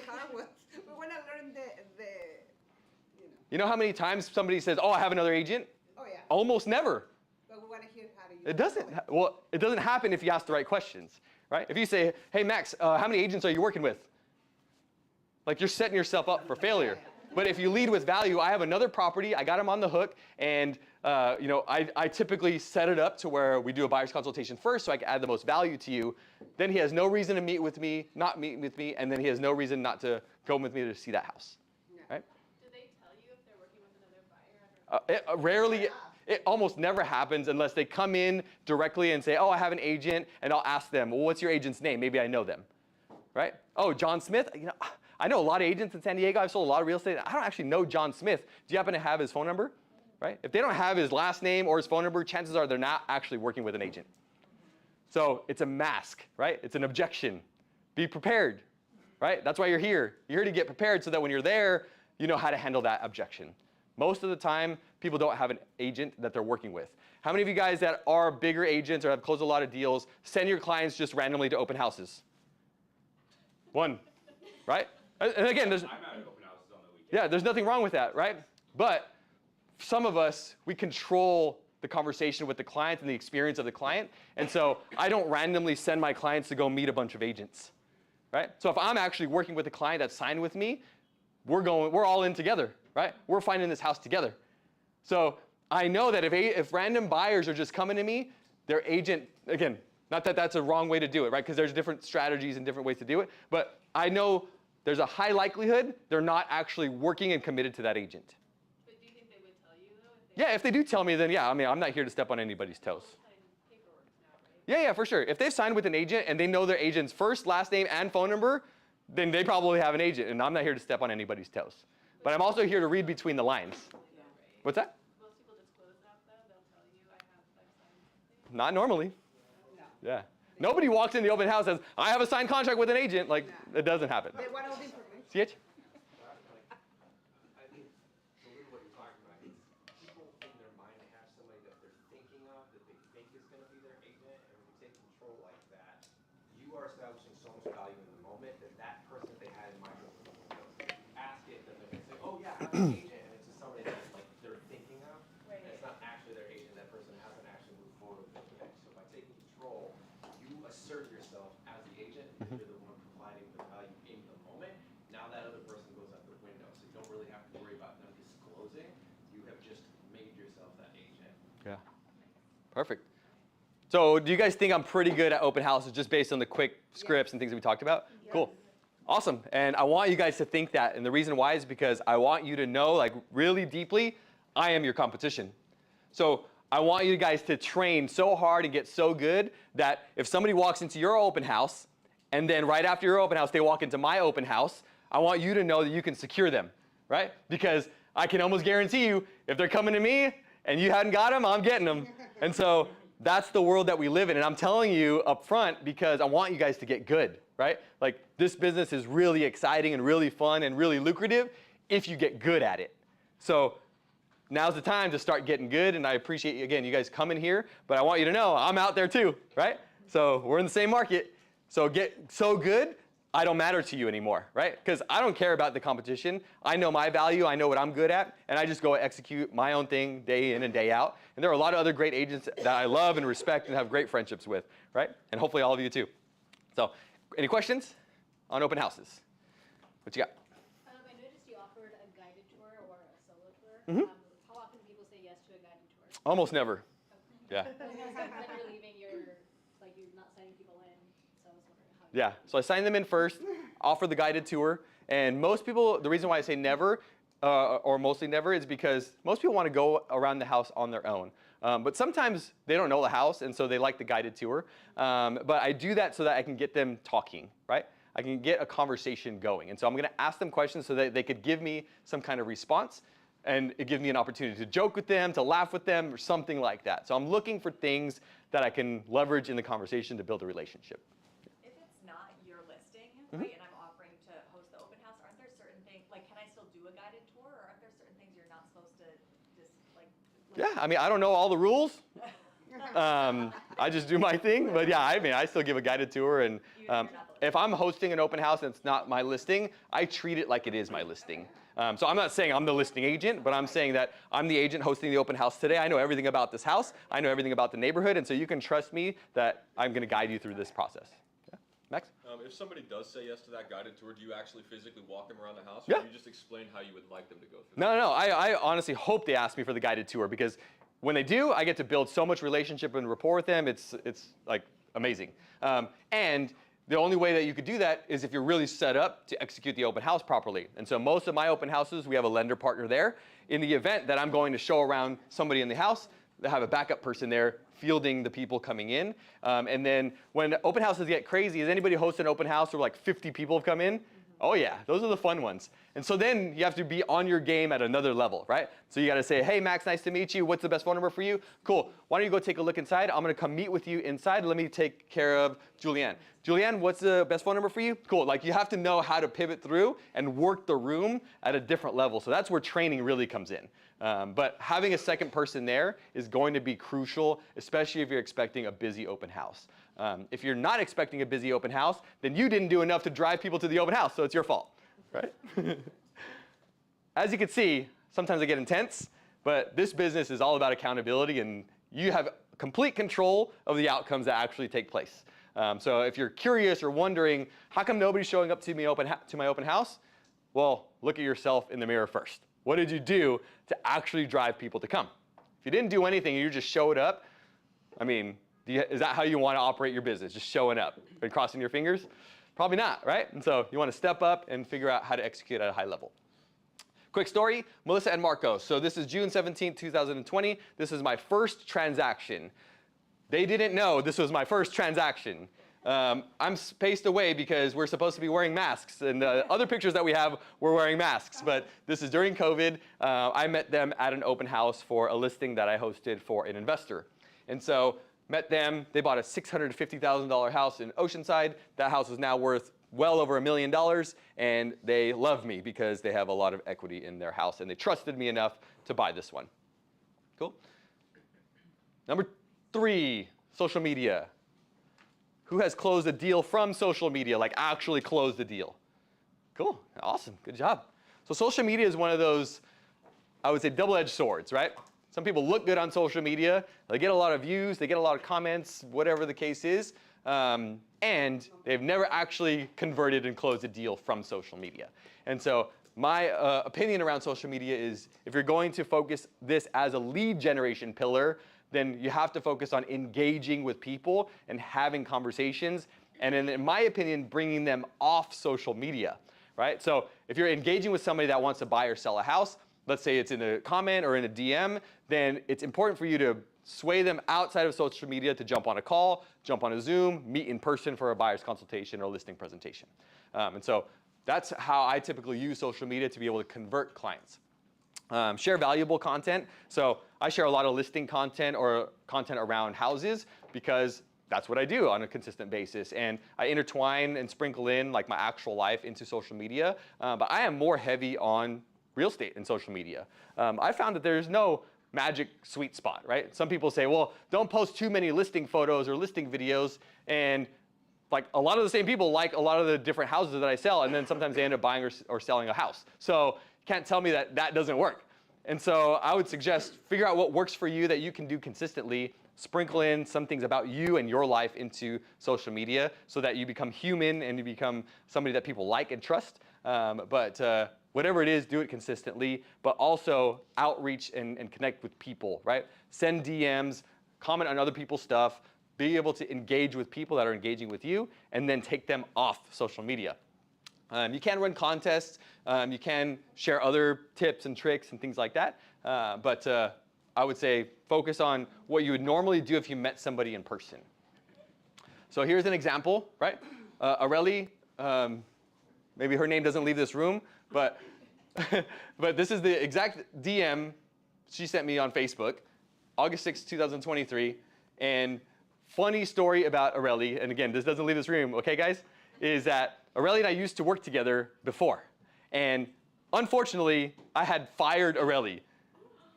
[SPEAKER 4] hard ones. We want to learn the.
[SPEAKER 1] You know how many times somebody says, oh, I have another agent?
[SPEAKER 4] Oh yeah.
[SPEAKER 1] Almost never.
[SPEAKER 4] But we want to hear how to use
[SPEAKER 1] It doesn't. Well, it doesn't happen if you ask the right questions, right? If you say, hey, Max, how many agents are you working with? Like, you're setting yourself up for failure. But if you lead with value, I have another property, I got him on the hook, and I typically set it up to where we do a buyer's consultation first so I can add the most value to you. Then he has no reason to meet with me, not meet with me, and then he has no reason not to go with me to see that house, right?
[SPEAKER 3] Do they tell you if they're working with another buyer?
[SPEAKER 1] Rarely, it almost never happens unless they come in directly and say, oh, I have an agent, and I'll ask them, well, what's your agent's name? Maybe I know them, right? Oh, John Smith? I know a lot of agents in San Diego. I've sold a lot of real estate. I don't actually know John Smith. Do you happen to have his phone number? Right? If they don't have his last name or his phone number, chances are they're not actually working with an agent. So it's a mask, right? It's an objection. Be prepared. right? That's why you're here. You're here to get prepared so that when you're there, you know how to handle that objection. Most of the time, people don't have an agent that they're working with. How many of you guys that are bigger agents or have closed a lot of deals send your clients just randomly to open houses? One, right? And again,
[SPEAKER 5] I'm at open houses on the weekend.
[SPEAKER 1] yeah, there's nothing wrong with that, right? But some of us, we control the conversation with the client and the experience of the client. And so I don't randomly send my clients to go meet a bunch of agents, right? So if I'm actually working with a client that's signed with me, we're all in together, right? We're finding this house together. So I know that if random buyers are just coming to me, their agent, again, not that that's a wrong way to do it, right? Because there's different strategies and different ways to do it. But I know there's a high likelihood they're not actually working and committed to that agent.
[SPEAKER 3] But do you think they would tell you, though? If they
[SPEAKER 1] Yeah, if they do tell me, then yeah, I mean, I'm not here to step on anybody's toes.
[SPEAKER 3] sign paperwork now, right?
[SPEAKER 1] Yeah, for sure. If they've signed with an agent and they know their agent's first, last name, and phone number, then they probably have an agent, and I'm not here to step on anybody's toes. But I'm also here to read between the lines. What's that?
[SPEAKER 3] Most people disclose that, though. They'll tell you, I've signed something.
[SPEAKER 1] Not normally. Yeah. Nobody walks in the open house and says, I have a signed contract with an agent. Like, it doesn't happen.
[SPEAKER 4] They want all the information.
[SPEAKER 1] CH?
[SPEAKER 7] I think a little what you're talking about is people in their mind have somebody that they're thinking of that they think is going to be their agent, and when you take control like that, you are establishing so much value in the moment that that person that they had in mind will ask it, then they're going to say, oh yeah, I have an agent, and it's just somebody that like they're thinking of, and it's not actually their agent. That person hasn't actually moved forward with it yet. So by taking control, you assert yourself as the agent. You're the one providing the value in the moment. Now that other person goes out the window, so you don't really have to worry about them disclosing. You have just made yourself that agent.
[SPEAKER 1] Yeah. Perfect. So do you guys think I'm pretty good at open houses just based on the quick scripts and things that we talked about? Cool. Awesome. And I want you guys to think that. And the reason why is because I want you to know, like, really deeply, I am your competition. So I want you guys to train so hard and get so good that if somebody walks into your open house and then right after your open house they walk into my open house, I want you to know that you can secure them, right? Because I can almost guarantee you if they're coming to me and you hadn't got them, I'm getting them. And so that's the world that we live in. And I'm telling you up front because I want you guys to get good, right? Like, this business is really exciting and really fun and really lucrative if you get good at it. So now's the time to start getting good, and I appreciate, again, you guys coming here, but I want you to know I'm out there too, right? So we're in the same market. So get so good, I don't matter to you anymore, right? Because I don't care about the competition. I know my value, I know what I'm good at, and I just go execute my own thing day in and day out. And there are a lot of other great agents that I love and respect and have great friendships with, right? And hopefully all of you too. So any questions on open houses? What you got?
[SPEAKER 3] I noticed you offered a guided tour or a solo tour. How often do people say yes to a guided tour?
[SPEAKER 1] Almost never. Yeah.
[SPEAKER 3] When you're leaving, you're not signing people in, so I was wondering how.
[SPEAKER 1] Yeah, so I sign them in first, offer the guided tour, and most people, the reason why I say never, or mostly never, is because most people want to go around the house on their own. But sometimes they don't know the house, and so they like the guided tour. But I do that so that I can get them talking, right? I can get a conversation going. And so I'm going to ask them questions so that they could give me some kind of response, and it gives me an opportunity to joke with them, to laugh with them, or something like that. So I'm looking for things that I can leverage in the conversation to build a relationship.
[SPEAKER 8] If it's not your listing, right, and I'm offering to host the open house, aren't there certain things, like, can I still do a guided tour, or aren't there certain things you're not supposed to just, like?
[SPEAKER 1] Yeah, I mean, I don't know all the rules. I just do my thing, but yeah, I mean, I still give a guided tour, and if I'm hosting an open house and it's not my listing, I treat it like it is my listing. So I'm not saying I'm the listing agent, but I'm saying that I'm the agent hosting the open house today. I know everything about this house. I know everything about the neighborhood, and so you can trust me that I'm going to guide you through this process. Yeah. Max?
[SPEAKER 5] If somebody does say yes to that guided tour, do you actually physically walk them around the house?
[SPEAKER 1] Yeah.
[SPEAKER 5] Or do you just explain how you would like them to go through?
[SPEAKER 1] No. I honestly hope they ask me for the guided tour, because when they do, I get to build so much relationship and rapport with them. It's like amazing. And the only way that you could do that is if you're really set up to execute the open house properly. And so most of my open houses, we have a lender partner there. In the event that I'm going to show around somebody in the house, they have a backup person there fielding the people coming in. And then when open houses get crazy, has anybody hosted an open house where like 50 people have come in? Oh yeah, those are the fun ones. And so then you have to be on your game at another level, right? So you got to say, hey, Max, nice to meet you. What's the best phone number for you? Cool. Why don't you go take a look inside? I'm going to come meet with you inside. Let me take care of Julianne. Julianne, what's the best phone number for you? Cool. Like, you have to know how to pivot through and work the room at a different level. So that's where training really comes in. But having a second person there is going to be crucial, especially if you're expecting a busy open house. If you're not expecting a busy open house, then you didn't do enough to drive people to the open house, so it's your fault, right? As you can see, sometimes I get intense, but this business is all about accountability, and you have complete control of the outcomes that actually take place. So if you're curious or wondering, how come nobody's showing up to my open house? Well, look at yourself in the mirror first. What did you do to actually drive people to come? If you didn't do anything, you just showed up, I mean, is that how you want to operate your business? Just showing up and crossing your fingers? Probably not, right? And so you want to step up and figure out how to execute at a high level. Quick story, Melissa and Marco. So this is June 17, 2020. This is my first transaction. They didn't know this was my first transaction. I'm spaced away because we're supposed to be wearing masks, and the other pictures that we have, we're wearing masks, but this is during COVID. I met them at an open house for a listing that I hosted for an investor. And so met them, they bought a $650,000 house in Oceanside. That house is now worth well over $1 million, and they love me because they have a lot of equity in their house, and they trusted me enough to buy this one. Cool. Number 3, social media. Who has closed a deal from social media, like actually closed a deal? Cool, awesome, good job. So social media is one of those, I would say, double-edged swords, right? Some people look good on social media, they get a lot of views, they get a lot of comments, whatever the case is, and they've never actually converted and closed a deal from social media. And so my opinion around social media is, if you're going to focus this as a lead generation pillar, then you have to focus on engaging with people and having conversations, and in my opinion, bringing them off social media, right? So if you're engaging with somebody that wants to buy or sell a house, let's say it's in a comment or in a DM, then it's important for you to sway them outside of social media to jump on a call, jump on a Zoom, meet in person for a buyer's consultation or listing presentation. And so that's how I typically use social media to be able to convert clients. Share valuable content. So I share a lot of listing content or content around houses because that's what I do on a consistent basis. And I intertwine and sprinkle in like my actual life into social media. But I am more heavy on real estate and social media. I found that there's no magic sweet spot, right? Some people say, well, don't post too many listing photos or listing videos. And like a lot of the same people like a lot of the different houses that I sell, and then sometimes they end up buying or selling a house. So you can't tell me that that doesn't work. And so I would suggest figure out what works for you that you can do consistently, sprinkle in some things about you and your life into social media so that you become human and you become somebody that people like and trust. Whatever it is, do it consistently, but also outreach and connect with people, right? Send DMs, comment on other people's stuff, be able to engage with people that are engaging with you, and then take them off social media. You can run contests, you can share other tips and tricks and things like that, but I would say focus on what you would normally do if you met somebody in person. So here's an example, right? Areli, maybe her name doesn't leave this room, but, but this is the exact DM she sent me on Facebook, August 6, 2023, and funny story about Areli, and again, this doesn't leave this room, okay guys, is that Areli and I used to work together before, and unfortunately, I had fired Areli.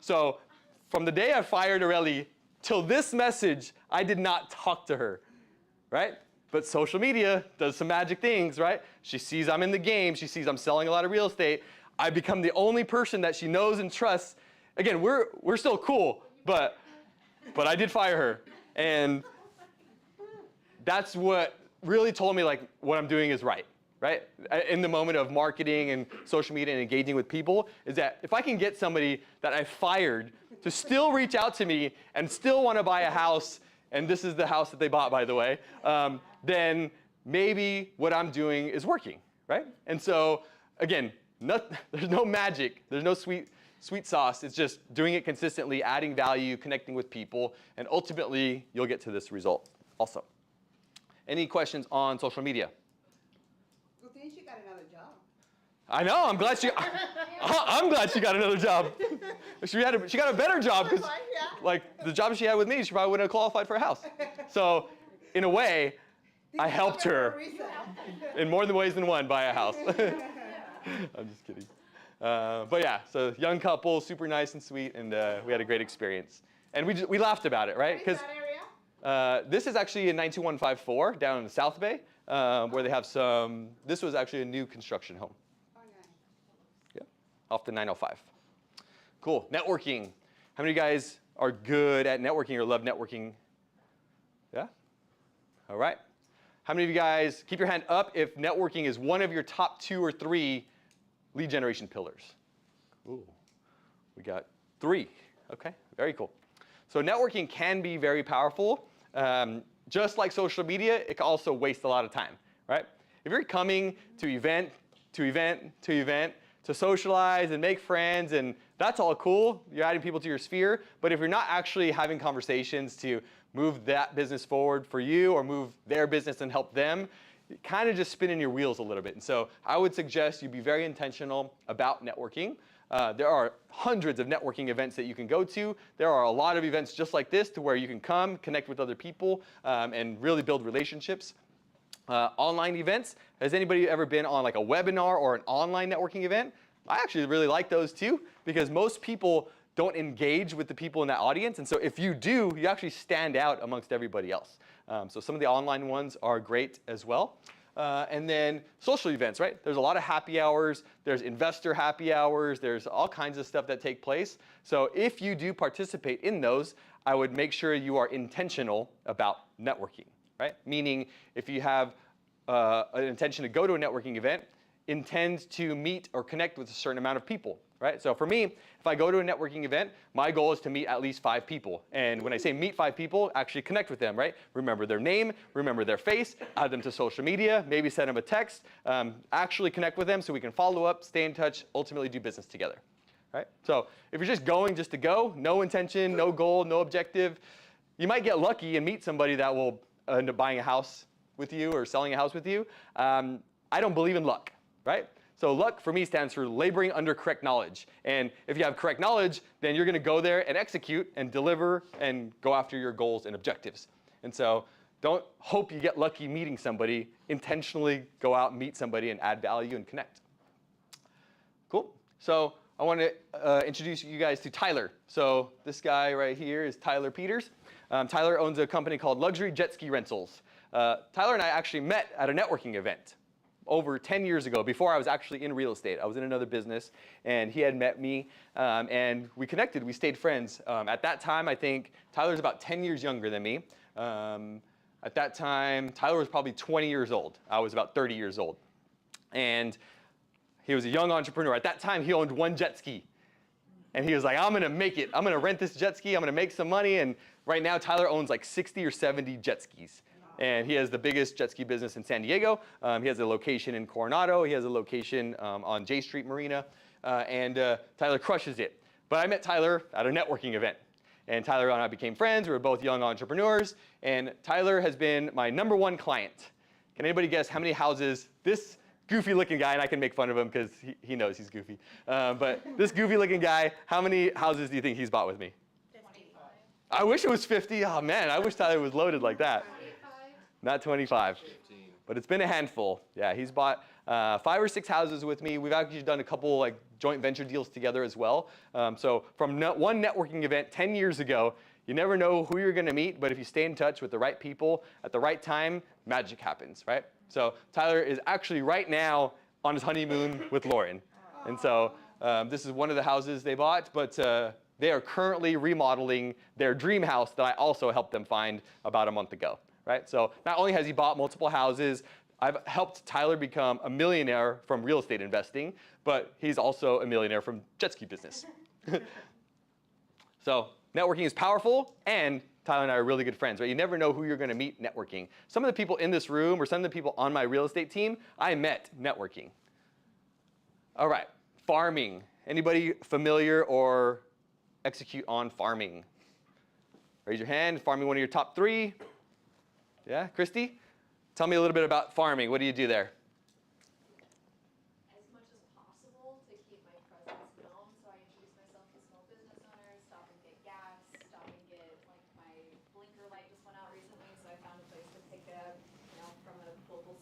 [SPEAKER 1] So from the day I fired Areli till this message, I did not talk to her, right? But social media does some magic things, right? She sees I'm in the game, she sees I'm selling a lot of real estate. I become the only person that she knows and trusts. Again, we're still cool, but I did fire her. And that's what really told me like what I'm doing is right? In the moment of marketing and social media and engaging with people, is that if I can get somebody that I fired to still reach out to me and still want to buy a house, and this is the house that they bought, by the way, then maybe what I'm doing is working, right? And so, again, there's no magic, there's no sweet sauce. It's just doing it consistently, adding value, connecting with people, and ultimately, you'll get to this result also. Any questions on social media?
[SPEAKER 4] Well, then she got another job.
[SPEAKER 1] I know. I'm glad I'm glad she got another job. She got a better job because, like, the job she had with me, she probably wouldn't have qualified for a house. So, in a way, I helped her in more than ways than one buy a house. I'm just kidding. But yeah, so young couple, super nice and sweet, and we had a great experience. And we laughed about it, right?
[SPEAKER 4] What is that area?
[SPEAKER 1] This is actually in 92154 down in the South Bay, where they have some. This was actually a new construction home. Yeah, off the 905. Cool. Networking. How many of you guys are good at networking or love networking? Yeah? All right. How many of you guys, keep your hand up if networking is one of your top 2 or 3 lead generation pillars? Ooh, we got 3. Okay, very cool. So networking can be very powerful. Just like social media, it can also waste a lot of time, right? If you're coming to event, to event, to event, to socialize and make friends, and that's all cool, you're adding people to your sphere, but if you're not actually having conversations to move that business forward for you or move their business and help them, you kind of just spinning your wheels a little bit. And so I would suggest you be very intentional about networking. There are hundreds of networking events that you can go to. There are a lot of events just like this to where you can come, connect with other people, and really build relationships. Online events. Has anybody ever been on like a webinar or an online networking event? I actually really like those too, because most people don't engage with the people in that audience. And so if you do, you actually stand out amongst everybody else. So some of the online ones are great as well. And then social events, right? There's a lot of happy hours. There's investor happy hours. There's all kinds of stuff that take place. So if you do participate in those, I would make sure you are intentional about networking, right? Meaning if you have an intention to go to a networking event, intend to meet or connect with a certain amount of people, right? So for me, if I go to a networking event, my goal is to meet at least 5 people. And when I say meet 5 people, actually connect with them, right? Remember their name, remember their face, add them to social media, maybe send them a text, actually connect with them so we can follow up, stay in touch, ultimately do business together, right? So if you're just going just to go, no intention, no goal, no objective, you might get lucky and meet somebody that will end up buying a house with you or selling a house with you. I don't believe in luck, right? So luck for me stands for laboring under correct knowledge. And if you have correct knowledge, then you're going to go there and execute and deliver and go after your goals and objectives. And so don't hope you get lucky meeting somebody. Intentionally go out and meet somebody and add value and connect. Cool. So I want to introduce you guys to Tyler. So this guy right here is Tyler Peters. Tyler owns a company called Luxury Jet Ski Rentals. Tyler and I actually met at a networking event over 10 years ago, before I was actually in real estate. I was in another business, and he had met me, and we connected. We stayed friends. At that time, I think Tyler's about 10 years younger than me. At that time, Tyler was probably 20 years old. I was about 30 years old. And he was a young entrepreneur. At that time, he owned 1 jet ski. And he was like, I'm going to make it. I'm going to rent this jet ski. I'm going to make some money. And right now, Tyler owns like 60 or 70 jet skis. And he has the biggest jet ski business in San Diego. He has a location in Coronado. He has a location on J Street Marina. And Tyler crushes it. But I met Tyler at a networking event. And Tyler and I became friends. We were both young entrepreneurs. And Tyler has been my #1 client. Can anybody guess how many houses this goofy-looking guy, and I can make fun of him because he knows he's goofy. But this goofy-looking guy, how many houses do you think he's bought with me?
[SPEAKER 6] 25.
[SPEAKER 1] I wish it was 50. Oh, man, I wish Tyler was loaded like that. Not 25,
[SPEAKER 5] 15.
[SPEAKER 1] but it's been a handful. Yeah, he's bought 5 or 6 houses with me. We've actually done a couple like joint venture deals together as well. So from one networking event 10 years ago, you never know who you're going to meet, but if you stay in touch with the right people at the right time, magic happens, right? So Tyler is actually right now on his honeymoon with Lauren. And so this is one of the houses they bought, but they are currently remodeling their dream house that I also helped them find about a month ago. Right? So not only has he bought multiple houses, I've helped Tyler become a millionaire from real estate investing, but he's also a millionaire from jet ski business. So networking is powerful, and Tyler and I are really good friends. Right? You never know who you're going to meet networking. Some of the people in this room or some of the people on my real estate team, I met networking. All right, farming. Anybody familiar or execute on farming? Raise your hand. Farming one of your top 3? Yeah, Christy? Tell me a little bit about farming. What do you do there?
[SPEAKER 8] As much as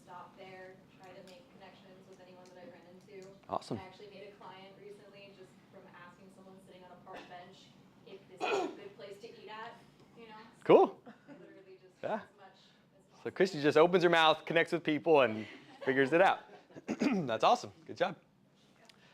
[SPEAKER 6] stop there, try to make connections with anyone that I run into.
[SPEAKER 1] Awesome.
[SPEAKER 6] I actually made a client recently just from asking someone sitting on a park bench if this is a good place to eat at, you know? So
[SPEAKER 1] Cool.
[SPEAKER 6] literally just
[SPEAKER 1] Yeah.
[SPEAKER 6] as much as
[SPEAKER 1] So Christy just opens her mouth, connects with people, and figures it out. That's awesome. Good job.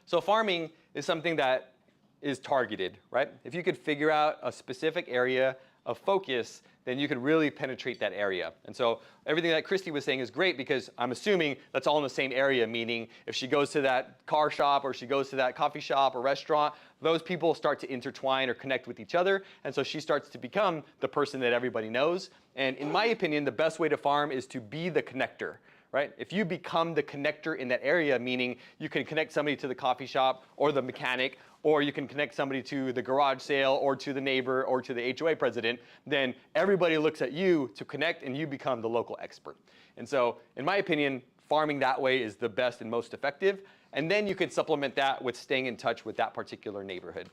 [SPEAKER 1] So farming is something that is targeted, right? If you could figure out a specific area of focus, then you could really penetrate that area. And so everything that Christy was saying is great because I'm assuming that's all in the same area, meaning if she goes to that car shop or she goes to that coffee shop or restaurant, those people start to intertwine or connect with each other. And so she starts to become the person that everybody knows. And in my opinion, the best way to farm is to be the connector. Right? If you become the connector in that area, meaning you can connect somebody to the coffee shop or the mechanic, or you can connect somebody to the garage sale or to the neighbor or to the HOA president, then everybody looks at you to connect and you become the local expert. And so, in my opinion, farming that way is the best and most effective. And then you can supplement that with staying in touch with that particular neighborhood.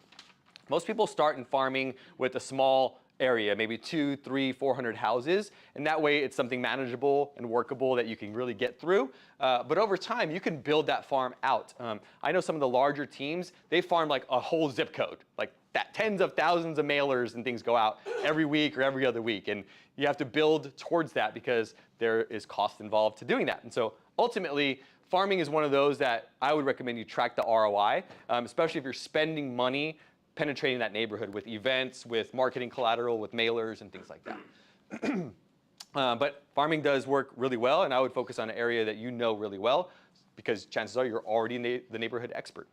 [SPEAKER 1] Most people start in farming with a small area, maybe 200, 300, 400 houses, and that way it's something manageable and workable that you can really get through. But over time, you can build that farm out. I know some of the larger teams, they farm like a whole zip code, like that, tens of thousands of mailers and things go out every week or every other week, and you have to build towards that because there is cost involved to doing that. And so ultimately, farming is one of those that I would recommend you track the ROI, especially if you're spending money penetrating that neighborhood with events, with marketing collateral, with mailers, and things like that. But farming does work really well, and I would focus on an area that you know really well, because chances are you're already the neighborhood expert.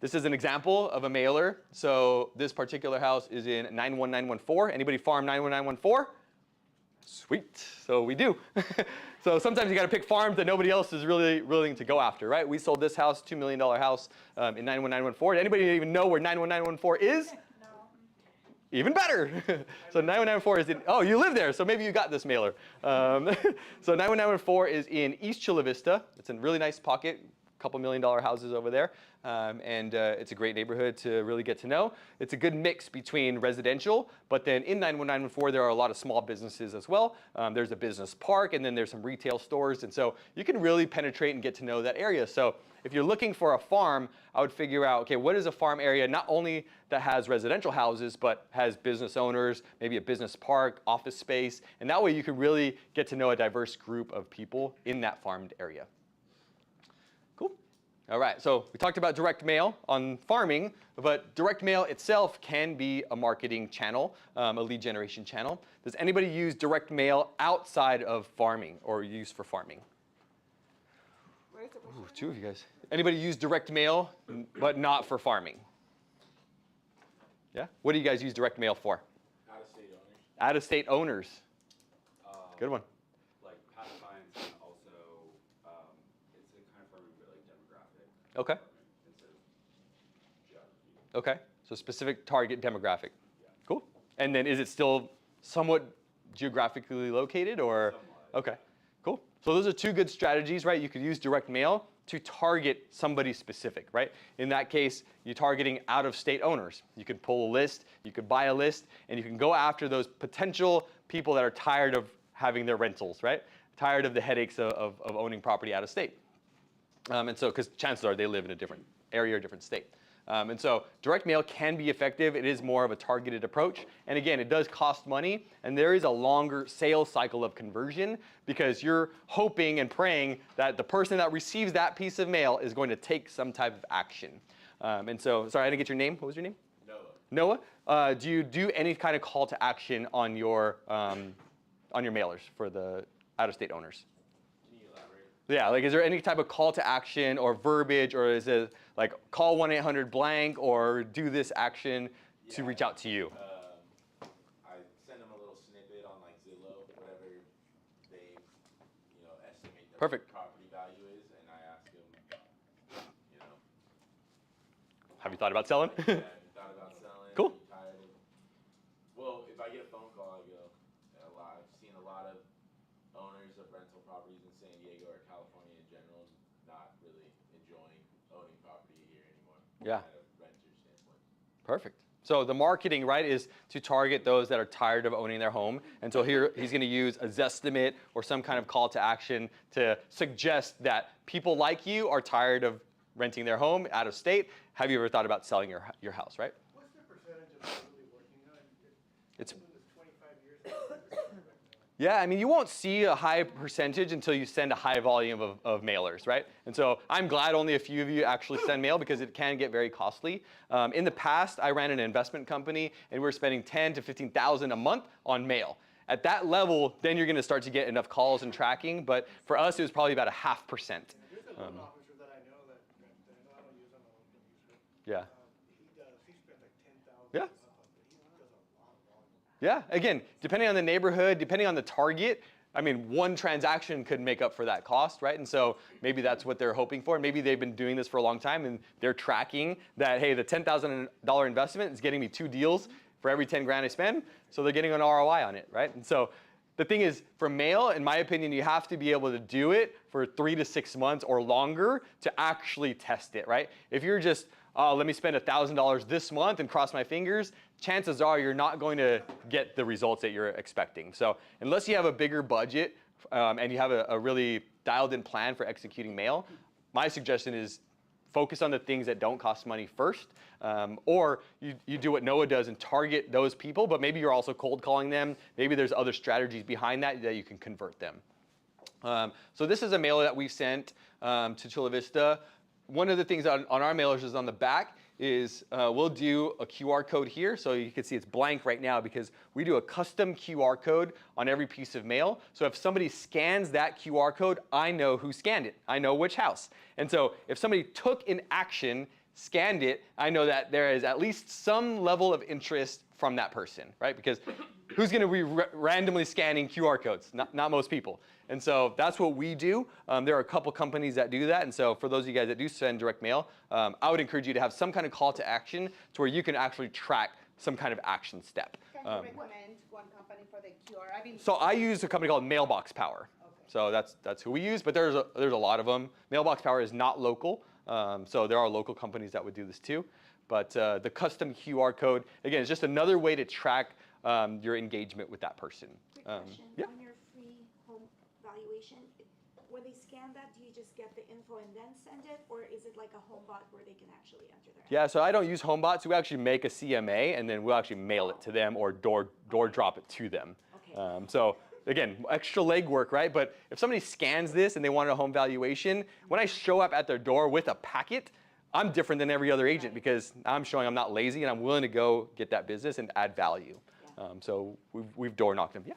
[SPEAKER 1] This is an example of a mailer. So this particular house is in 91914. Anybody farm 91914? Sweet, so we do. So sometimes you got to pick farms that nobody else is really willing to go after, right? We sold this house, $2 million house in 91914. Anybody even know where 91914 is?
[SPEAKER 6] No.
[SPEAKER 1] Even better. So 91914 is in, oh, you live there, so maybe you got this mailer. So 91914 is in East Chula Vista. It's a really nice pocket, couple $1 million houses over there. And it's a great neighborhood to really get to know. It's a good mix between residential, but then in 91914 there are a lot of small businesses as well. There's a business park, and then there's some retail stores, and so you can really penetrate and get to know that area. So if you're looking for a farm, I would figure out, okay, what is a farm area not only that has residential houses, but has business owners, maybe a business park, office space, and that way you can really get to know a diverse group of people in that farmed area. All right, so we talked about direct mail on farming, but direct mail itself can be a marketing channel, a lead generation channel. Does anybody use direct mail outside of farming or use for farming?
[SPEAKER 2] Where is the question?
[SPEAKER 1] Ooh, two of you guys. Anybody use direct mail but not for farming? Yeah? What do you guys use direct mail for?
[SPEAKER 5] Out-of-state owners,
[SPEAKER 1] Out-of-state owners. Good one.
[SPEAKER 9] like past clients, and also it's a kind of farming, but like demographic.
[SPEAKER 1] Okay.
[SPEAKER 9] Instead of geography.
[SPEAKER 1] Okay, so specific target demographic.
[SPEAKER 9] Yeah.
[SPEAKER 1] Cool. And then is it still somewhat geographically located or?
[SPEAKER 9] Somewhat.
[SPEAKER 1] Okay, cool. So those are two good strategies, right? You could use direct mail to target somebody specific, right? In that case, you're targeting out-of-state owners. You could pull a list, you could buy a list, and you can go after those potential people that are tired of having their rentals, right? Tired of the headaches of owning property out of state. And so, because chances are they live in a different area or different state. And so direct mail can be effective. It is more of a targeted approach. And again, it does cost money, and there is a longer sales cycle of conversion because you're hoping and praying that the person that receives that piece of mail is going to take some type of action. And so, sorry, I didn't get your name. What was your name?
[SPEAKER 5] Noah.
[SPEAKER 1] Noah, do you do any kind of call to action on your mailers for the out-of-state owners?
[SPEAKER 5] Can you elaborate?
[SPEAKER 1] Yeah, like is there any type of call to action or verbiage, or is it like call 1-800-blank or do this action to reach out to you?
[SPEAKER 10] I send them a little snippet on like Zillow, whatever they, estimate the
[SPEAKER 1] Perfect.
[SPEAKER 10] property value is, and I ask them,
[SPEAKER 1] Have you thought about selling?
[SPEAKER 10] have you thought about selling?
[SPEAKER 1] Cool.
[SPEAKER 10] Are you tired of? Well, if I get a phone call, I go, I've seen a lot of owners of rental properties in San Diego or California in general not really enjoying owning property here anymore.
[SPEAKER 1] Yeah.
[SPEAKER 10] At a renter standpoint.
[SPEAKER 1] Perfect. So the marketing, right, is to target those that are tired of owning their home. And so here he's going to use a Zestimate or some kind of call to action to suggest that people like you are tired of renting their home out of state. Have you ever thought about selling your house, right?
[SPEAKER 11] What's the percentage of really working on?
[SPEAKER 1] It's
[SPEAKER 11] Been doing this 25 years.
[SPEAKER 1] Yeah, I mean, you won't see a high percentage until you send a high volume of mailers, right? And so I'm glad only a few of you actually send mail because it can get very costly. In the past, I ran an investment company and we were spending $10,000 to $15,000 a month on mail. At that level, then you're going to start to get enough calls and tracking. But for us, it was probably about 0.5%.
[SPEAKER 11] There's a loan officer that I know that I don't use him, I don't use him.
[SPEAKER 1] Yeah.
[SPEAKER 11] He spent like $10,000
[SPEAKER 1] Yeah.
[SPEAKER 11] a month, but he does a lot of volume.
[SPEAKER 1] Yeah, again, depending on the neighborhood, depending on the target, I mean, one transaction could make up for that cost, right? And so maybe that's what they're hoping for. Maybe they've been doing this for a long time and they're tracking that, hey, the $10,000 investment is getting me 2 deals for every 10 grand I spend. So they're getting an ROI on it, right? And so the thing is, for mail, in my opinion, you have to be able to do it for 3 to 6 months or longer to actually test it, right? If you're just, oh, let me spend $1,000 this month and cross my fingers, chances are you're not going to get the results that you're expecting. So unless you have a bigger budget and you have a really dialed in plan for executing mail, my suggestion is focus on the things that don't cost money first, or you do what Noah does and target those people, but maybe you're also cold calling them. Maybe there's other strategies behind that you can convert them. So this is a mailer that we've sent to Chula Vista. One of the things on our mailers is on the back is we'll do a QR code here. So you can see it's blank right now because we do a custom QR code on every piece of mail. So if somebody scans that QR code, I know who scanned it. I know which house. And so if somebody took an action, scanned it, I know that there is at least some level of interest from that person, right? Because who's going to be randomly scanning QR codes? Not most people. And so that's what we do. There are a couple companies that do that. And so for those of you guys that do send direct mail, I would encourage you to have some kind of call to action to where you can actually track some kind of action step.
[SPEAKER 4] Can you recommend one company for the QR?
[SPEAKER 1] So I use a company called Mailbox Power.
[SPEAKER 4] Okay.
[SPEAKER 1] So that's who we use, but there's a lot of them. Mailbox Power is not local. So there are local companies that would do this too. But the custom QR code, again, is just another way to track your engagement with that person.
[SPEAKER 12] Quick question.
[SPEAKER 1] Yeah.
[SPEAKER 12] On your free home valuation, when they scan that, do you just get the info and then send it? Or is it like a home bot where they can actually enter their
[SPEAKER 1] Yeah, so I don't use HomeBots. We actually make a CMA, and then we'll actually mail it to them or door drop it to them.
[SPEAKER 12] Okay.
[SPEAKER 1] So again, extra legwork, right? But if somebody scans this and they want a home valuation, when I show up at their door with a packet, I'm different than every other agent because I'm showing I'm not lazy and I'm willing to go get that business and add value.
[SPEAKER 12] Yeah.
[SPEAKER 1] So we've door knocked them. Yeah.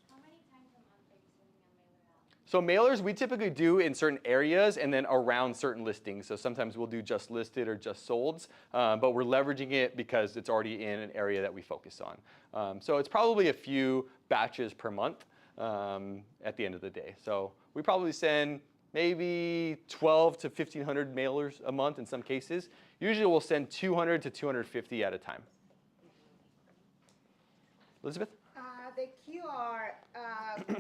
[SPEAKER 3] How many times a month are you sending a mailer out?
[SPEAKER 1] So mailers we typically do in certain areas and then around certain listings. So sometimes we'll do just listed or just solds, but we're leveraging it because it's already in an area that we focus on. So it's probably a few batches per month at the end of the day. So we probably send maybe 12 to 1,500 mailers a month in some cases. Usually we'll send 200 to 250 at a time. Elizabeth?
[SPEAKER 4] The QR,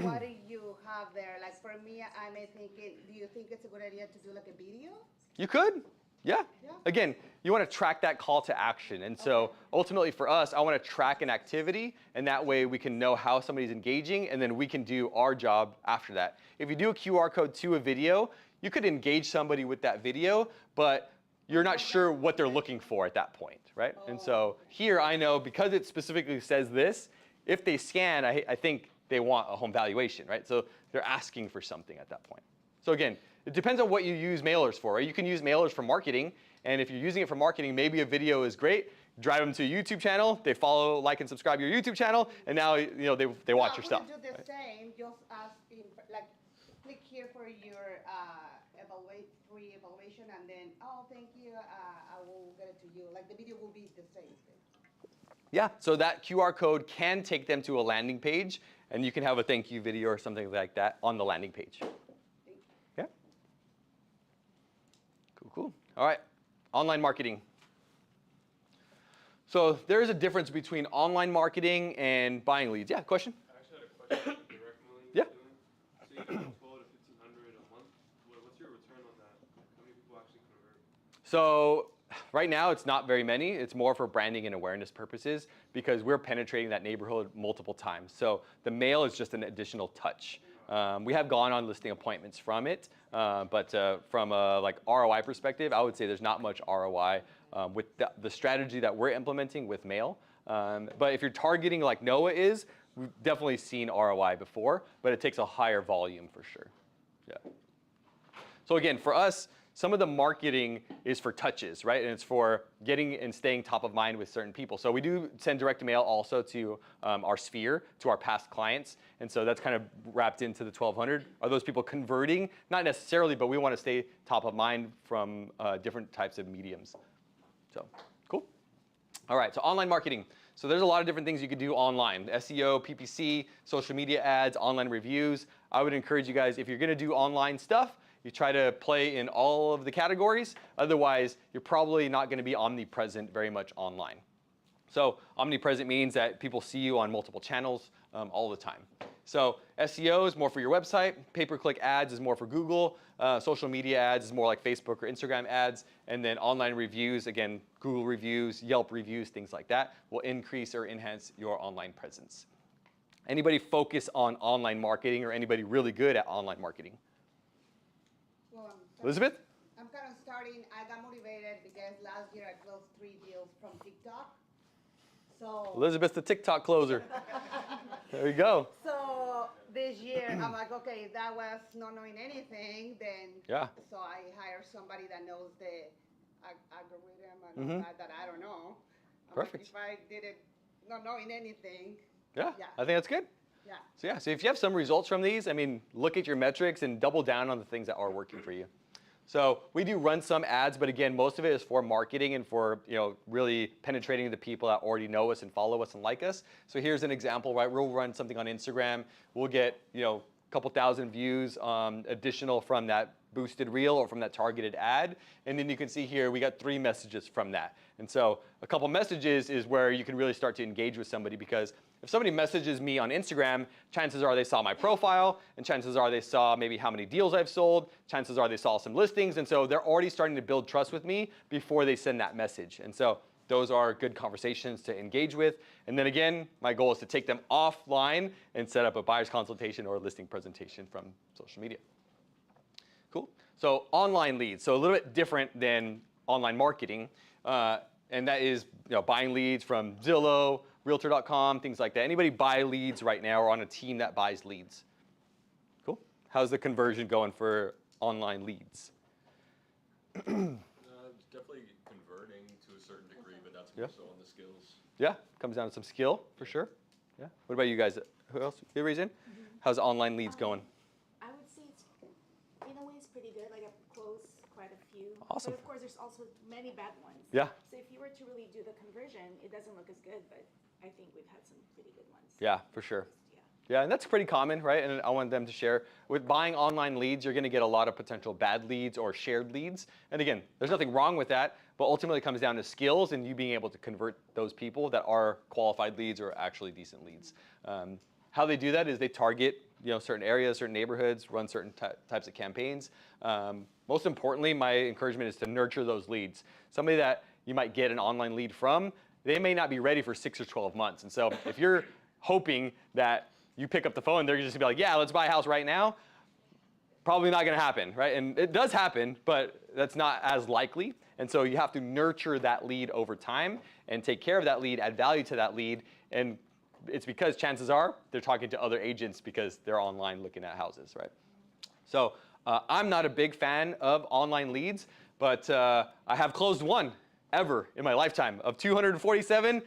[SPEAKER 4] what do you have there? Like for me, I may think do you think it's a good idea to do like a video?
[SPEAKER 1] You could. Yeah.
[SPEAKER 4] Yeah.
[SPEAKER 1] Again, you want to track that call to action. And so ultimately for us, I want to track an activity, and that way we can know how somebody's engaging, and then we can do our job after that. If you do a QR code to a video, you could engage somebody with that video, but you're not sure what they're looking for at that point, right? And so here I know because it specifically says this, if they scan, I think they want a home valuation, right? So they're asking for something at that point. So again, it depends on what you use mailers for, right? You can use mailers for marketing, and if you're using it for marketing, maybe a video is great. Drive them to a YouTube channel, they follow, like, and subscribe to your YouTube channel, and now they watch your stuff.
[SPEAKER 4] I would do the same, just ask like click here for your free evaluation, and then thank you, I will get it to you. Like the video will be the same thing.
[SPEAKER 1] Yeah, so that QR code can take them to a landing page, and you can have a thank you video or something like that on the landing page. Yeah. Cool. All right, online marketing. So there is a difference between online marketing and buying leads. Yeah, question?
[SPEAKER 5] I actually had a question on direct mailing.
[SPEAKER 1] Yeah.
[SPEAKER 5] So you get 12 to 1,500 a month. What's your return on that? How many people actually convert?
[SPEAKER 1] So Right now, it's not very many. It's more for branding and awareness purposes because we're penetrating that neighborhood multiple times. So the mail is just an additional touch. We have gone on listing appointments from it, but from a like ROI perspective, I would say there's not much ROI with the strategy that we're implementing with mail. But if you're targeting like Noah is, we've definitely seen ROI before, but it takes a higher volume for sure. Yeah. So again, for us, some of the marketing is for touches, right? And it's for getting and staying top of mind with certain people. So we do send direct mail also to our sphere, to our past clients. And so that's kind of wrapped into the 1,200. Are those people converting? Not necessarily, but we want to stay top of mind from different types of mediums. So, cool. All right, so online marketing. So there's a lot of different things you could do online. SEO, PPC, social media ads, online reviews. I would encourage you guys, if you're gonna do online stuff, you try to play in all of the categories. Otherwise, you're probably not gonna be omnipresent very much online. So omnipresent means that people see you on multiple channels all the time. So SEO is more for your website. Pay-per-click ads is more for Google. Social media ads is more like Facebook or Instagram ads. And then online reviews, again, Google reviews, Yelp reviews, things like that will increase or enhance your online presence. Anybody focus on online marketing or anybody really good at online marketing?
[SPEAKER 4] Well,
[SPEAKER 1] Elizabeth?
[SPEAKER 4] I'm kind of starting, I got motivated because last year I closed 3 deals from TikTok. So
[SPEAKER 1] Elizabeth, the TikTok closer. There you go.
[SPEAKER 4] So this year I'm like, okay, if that was not knowing anything, then
[SPEAKER 1] Yeah.
[SPEAKER 4] So I hired somebody that knows the algorithm and all that I don't know.
[SPEAKER 1] Perfect.
[SPEAKER 4] If I did it not knowing anything.
[SPEAKER 1] Yeah, I think that's good.
[SPEAKER 4] Yeah.
[SPEAKER 1] So if you have some results from these, I mean, look at your metrics and double down on the things that are working for you. So we do run some ads, but again, most of it is for marketing and for really penetrating the people that already know us and follow us and like us. So here's an example, right? We'll run something on Instagram. We'll get a couple thousand views additional from that boosted reel or from that targeted ad. And then you can see here we got 3 messages from that. And so a couple messages is where you can really start to engage with somebody, because if somebody messages me on Instagram, chances are they saw my profile, and chances are they saw maybe how many deals I've sold, chances are they saw some listings, and so they're already starting to build trust with me before they send that message. And so those are good conversations to engage with. And then again, my goal is to take them offline and set up a buyer's consultation or a listing presentation from social media. Cool. So online leads, so a little bit different than online marketing, and that is buying leads from Zillow, Realtor.com, things like that. Anybody buy leads right now or on a team that buys leads? Cool. How's the conversion going for online leads?
[SPEAKER 5] Definitely converting to a certain degree, but that's more so on the skills.
[SPEAKER 1] Yeah, comes down to some skill for sure. Yeah. What about you guys? Who else? Good reason? How's online leads going?
[SPEAKER 12] I would say it's, in a way, it's pretty good. Like I've closed quite a few.
[SPEAKER 1] Awesome.
[SPEAKER 12] But of course, there's also many bad ones.
[SPEAKER 1] Yeah.
[SPEAKER 12] So if you were to really do the conversion, it doesn't look as good, but I think we've had some pretty good ones.
[SPEAKER 1] Yeah, for sure.
[SPEAKER 12] Yeah.
[SPEAKER 1] Yeah, and that's pretty common, right? And I want them to share. With buying online leads, you're going to get a lot of potential bad leads or shared leads. And again, there's nothing wrong with that, but ultimately it comes down to skills and you being able to convert those people that are qualified leads or actually decent leads. How they do that is they target certain areas, certain neighborhoods, run certain types of campaigns. Most importantly, my encouragement is to nurture those leads. Somebody that you might get an online lead from, they may not be ready for 6 or 12 months. And so if you're hoping that you pick up the phone, they're just gonna be like, yeah, let's buy a house right now, probably not gonna happen, right? And it does happen, but that's not as likely. And so you have to nurture that lead over time and take care of that lead, add value to that lead. And it's because chances are they're talking to other agents because they're online looking at houses, right? So I'm not a big fan of online leads, but I have closed one ever in my lifetime. Of 247,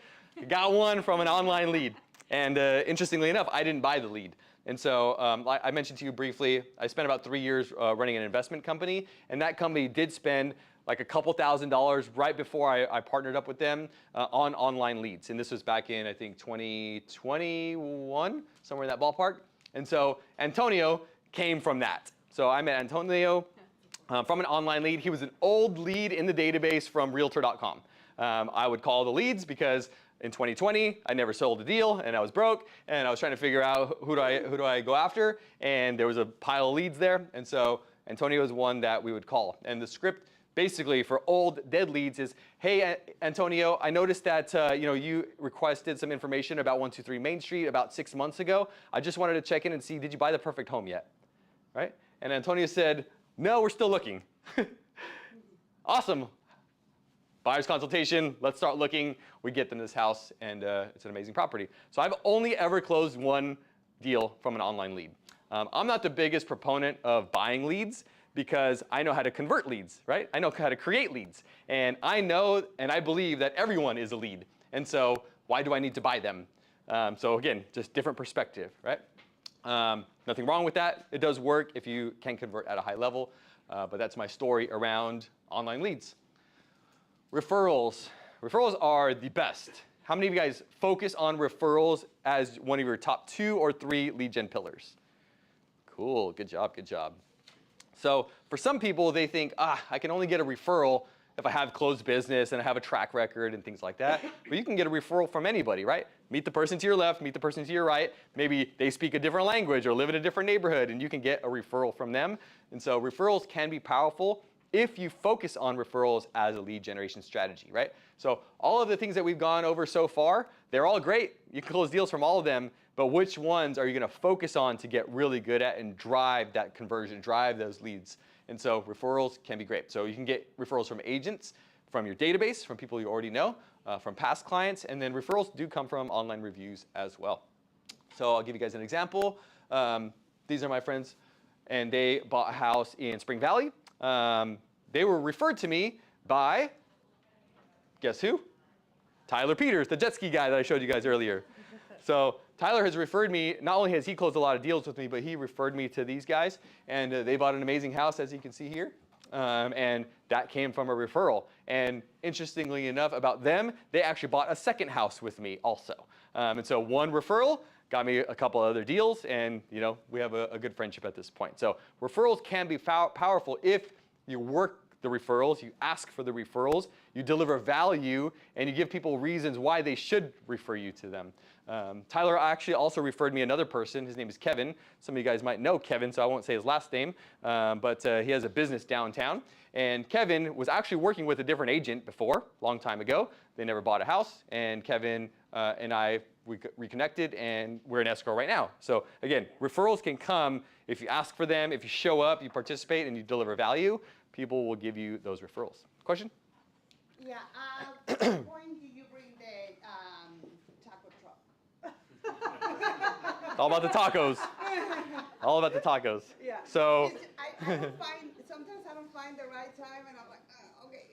[SPEAKER 1] got one from an online lead. And interestingly enough, I didn't buy the lead. And so I mentioned to you briefly, I spent about 3 years running an investment company, and that company did spend like a couple $1,000s right before I partnered up with them on online leads. And this was back in, I think, 2021, somewhere in that ballpark. And so Antonio came from that. So I met Antonio from an online lead. He was an old lead in the database from Realtor.com. I would call the leads because in 2020, I never sold a deal and I was broke and I was trying to figure out who do I go after, and there was a pile of leads there. And so Antonio is one that we would call. And the script basically for old dead leads is, hey, Antonio, I noticed that you requested some information about 123 Main Street about 6 months ago. I just wanted to check in and see, did you buy the perfect home yet? Right? And Antonio said, no, we're still looking. Awesome. Buyer's consultation, let's start looking. We get them this house, and it's an amazing property. So I've only ever closed one deal from an online lead. I'm not the biggest proponent of buying leads because I know how to convert leads, right? I know how to create leads. And I know and I believe that everyone is a lead. And so why do I need to buy them? So again, just different perspective, right? Nothing wrong with that. It does work if you can convert at a high level. But that's my story around online leads. Referrals. Referrals are the best. How many of you guys focus on referrals as one of your top 2 or 3 lead gen pillars? Cool, good job, good job. So for some people, they think, I can only get a referral if I have closed business and I have a track record and things like that. But you can get a referral from anybody, right? Meet the person to your left, meet the person to your right. Maybe they speak a different language or live in a different neighborhood, and you can get a referral from them. And so referrals can be powerful if you focus on referrals as a lead generation strategy, right? So all of the things that we've gone over so far, they're all great. You can close deals from all of them, but which ones are you going to focus on to get really good at and drive that conversion, drive those leads? And so referrals can be great. So you can get referrals from agents, from your database, from people you already know, from past clients, and then referrals do come from online reviews as well. So I'll give you guys an example. These are my friends, and they bought a house in Spring Valley. They were referred to me by, guess who? Tyler Peters, the jet ski guy that I showed you guys earlier. So Tyler has referred me, not only has he closed a lot of deals with me, but he referred me to these guys, and they bought an amazing house, as you can see here. And that came from a referral. And interestingly enough about them, they actually bought a second house with me also. And so one referral got me a couple other deals, and we have a good friendship at this point. So referrals can be powerful if you work the referrals, you ask for the referrals, you deliver value, and you give people reasons why they should refer you to them. Tyler actually also referred me another person. His name is Kevin. Some of you guys might know Kevin, so I won't say his last name, but he has a business downtown. And Kevin was actually working with a different agent before, a long time ago. They never bought a house, and Kevin and I reconnected, and we're in escrow right now. So again, referrals can come if you ask for them, if you show up, you participate, and you deliver value. People will give you those referrals. Question?
[SPEAKER 4] Yeah. At what point do you bring the taco truck?
[SPEAKER 1] It's all about the tacos. All about the tacos.
[SPEAKER 4] Yeah.
[SPEAKER 1] So
[SPEAKER 4] Sometimes I don't find the right time, and I'm like, okay,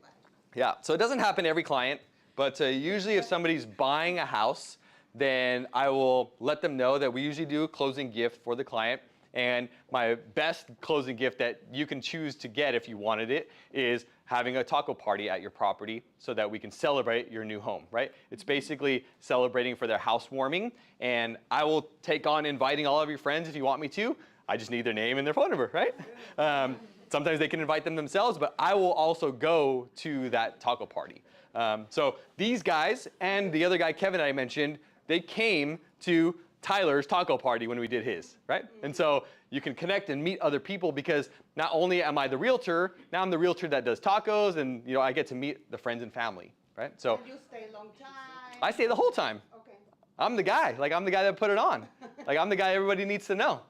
[SPEAKER 4] bye.
[SPEAKER 1] Yeah. So it doesn't happen to every client, but usually if somebody's buying a house, then I will let them know that we usually do a closing gift for the client. And my best closing gift that you can choose to get if you wanted it is having a taco party at your property so that we can celebrate your new home, right? It's basically celebrating for their housewarming, and I will take on inviting all of your friends if you want me to. I just need their name and their phone number, right? Sometimes they can invite them themselves, but I will also go to that taco party. So these guys and the other guy, Kevin, that I mentioned, they came to Tyler's taco party when we did his, right? And so you can connect and meet other people because not only am I the realtor, now I'm the realtor that does tacos, and I get to meet the friends and family, right? So
[SPEAKER 4] and you stay a long time.
[SPEAKER 1] I stay the whole time.
[SPEAKER 4] Okay.
[SPEAKER 1] I'm the guy. I'm the guy that put it on. I'm the guy everybody needs to know.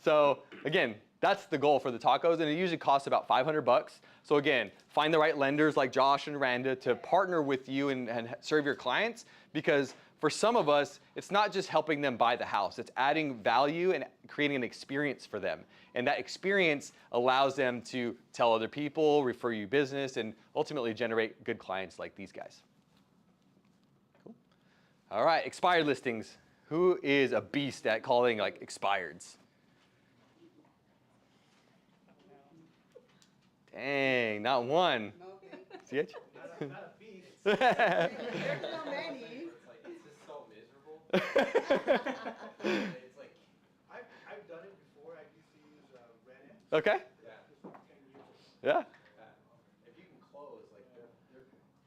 [SPEAKER 1] So again, that's the goal for the tacos, and it usually costs about $500. So again, find the right lenders like Josh and Randa to partner with you and serve your clients, because for some of us, it's not just helping them buy the house. It's adding value and creating an experience for them. And that experience allows them to tell other people, refer you business, and ultimately generate good clients like these guys. Cool. All right, expired listings. Who is a beast at calling expireds? Dang, not one.
[SPEAKER 4] Okay.
[SPEAKER 1] CH?
[SPEAKER 11] Not a beast.
[SPEAKER 4] There's so many.
[SPEAKER 7] It's just so miserable. It's like
[SPEAKER 11] I've done it before. I used to use Reddit.
[SPEAKER 1] Okay.
[SPEAKER 7] Yeah.
[SPEAKER 11] Just like 10 years ago.
[SPEAKER 1] Yeah.
[SPEAKER 7] If you can close,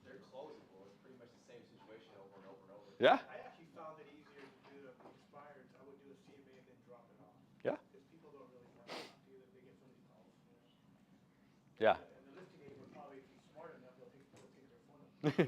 [SPEAKER 7] they're closable. It's pretty much the same situation over and over and over.
[SPEAKER 1] Yeah.
[SPEAKER 11] I actually found it easier to do the expired. I would do a CMA and then drop it off.
[SPEAKER 1] Yeah.
[SPEAKER 11] Because people don't really want to talk to you. They get so many calls.
[SPEAKER 1] Yeah.
[SPEAKER 11] And the listing
[SPEAKER 1] That's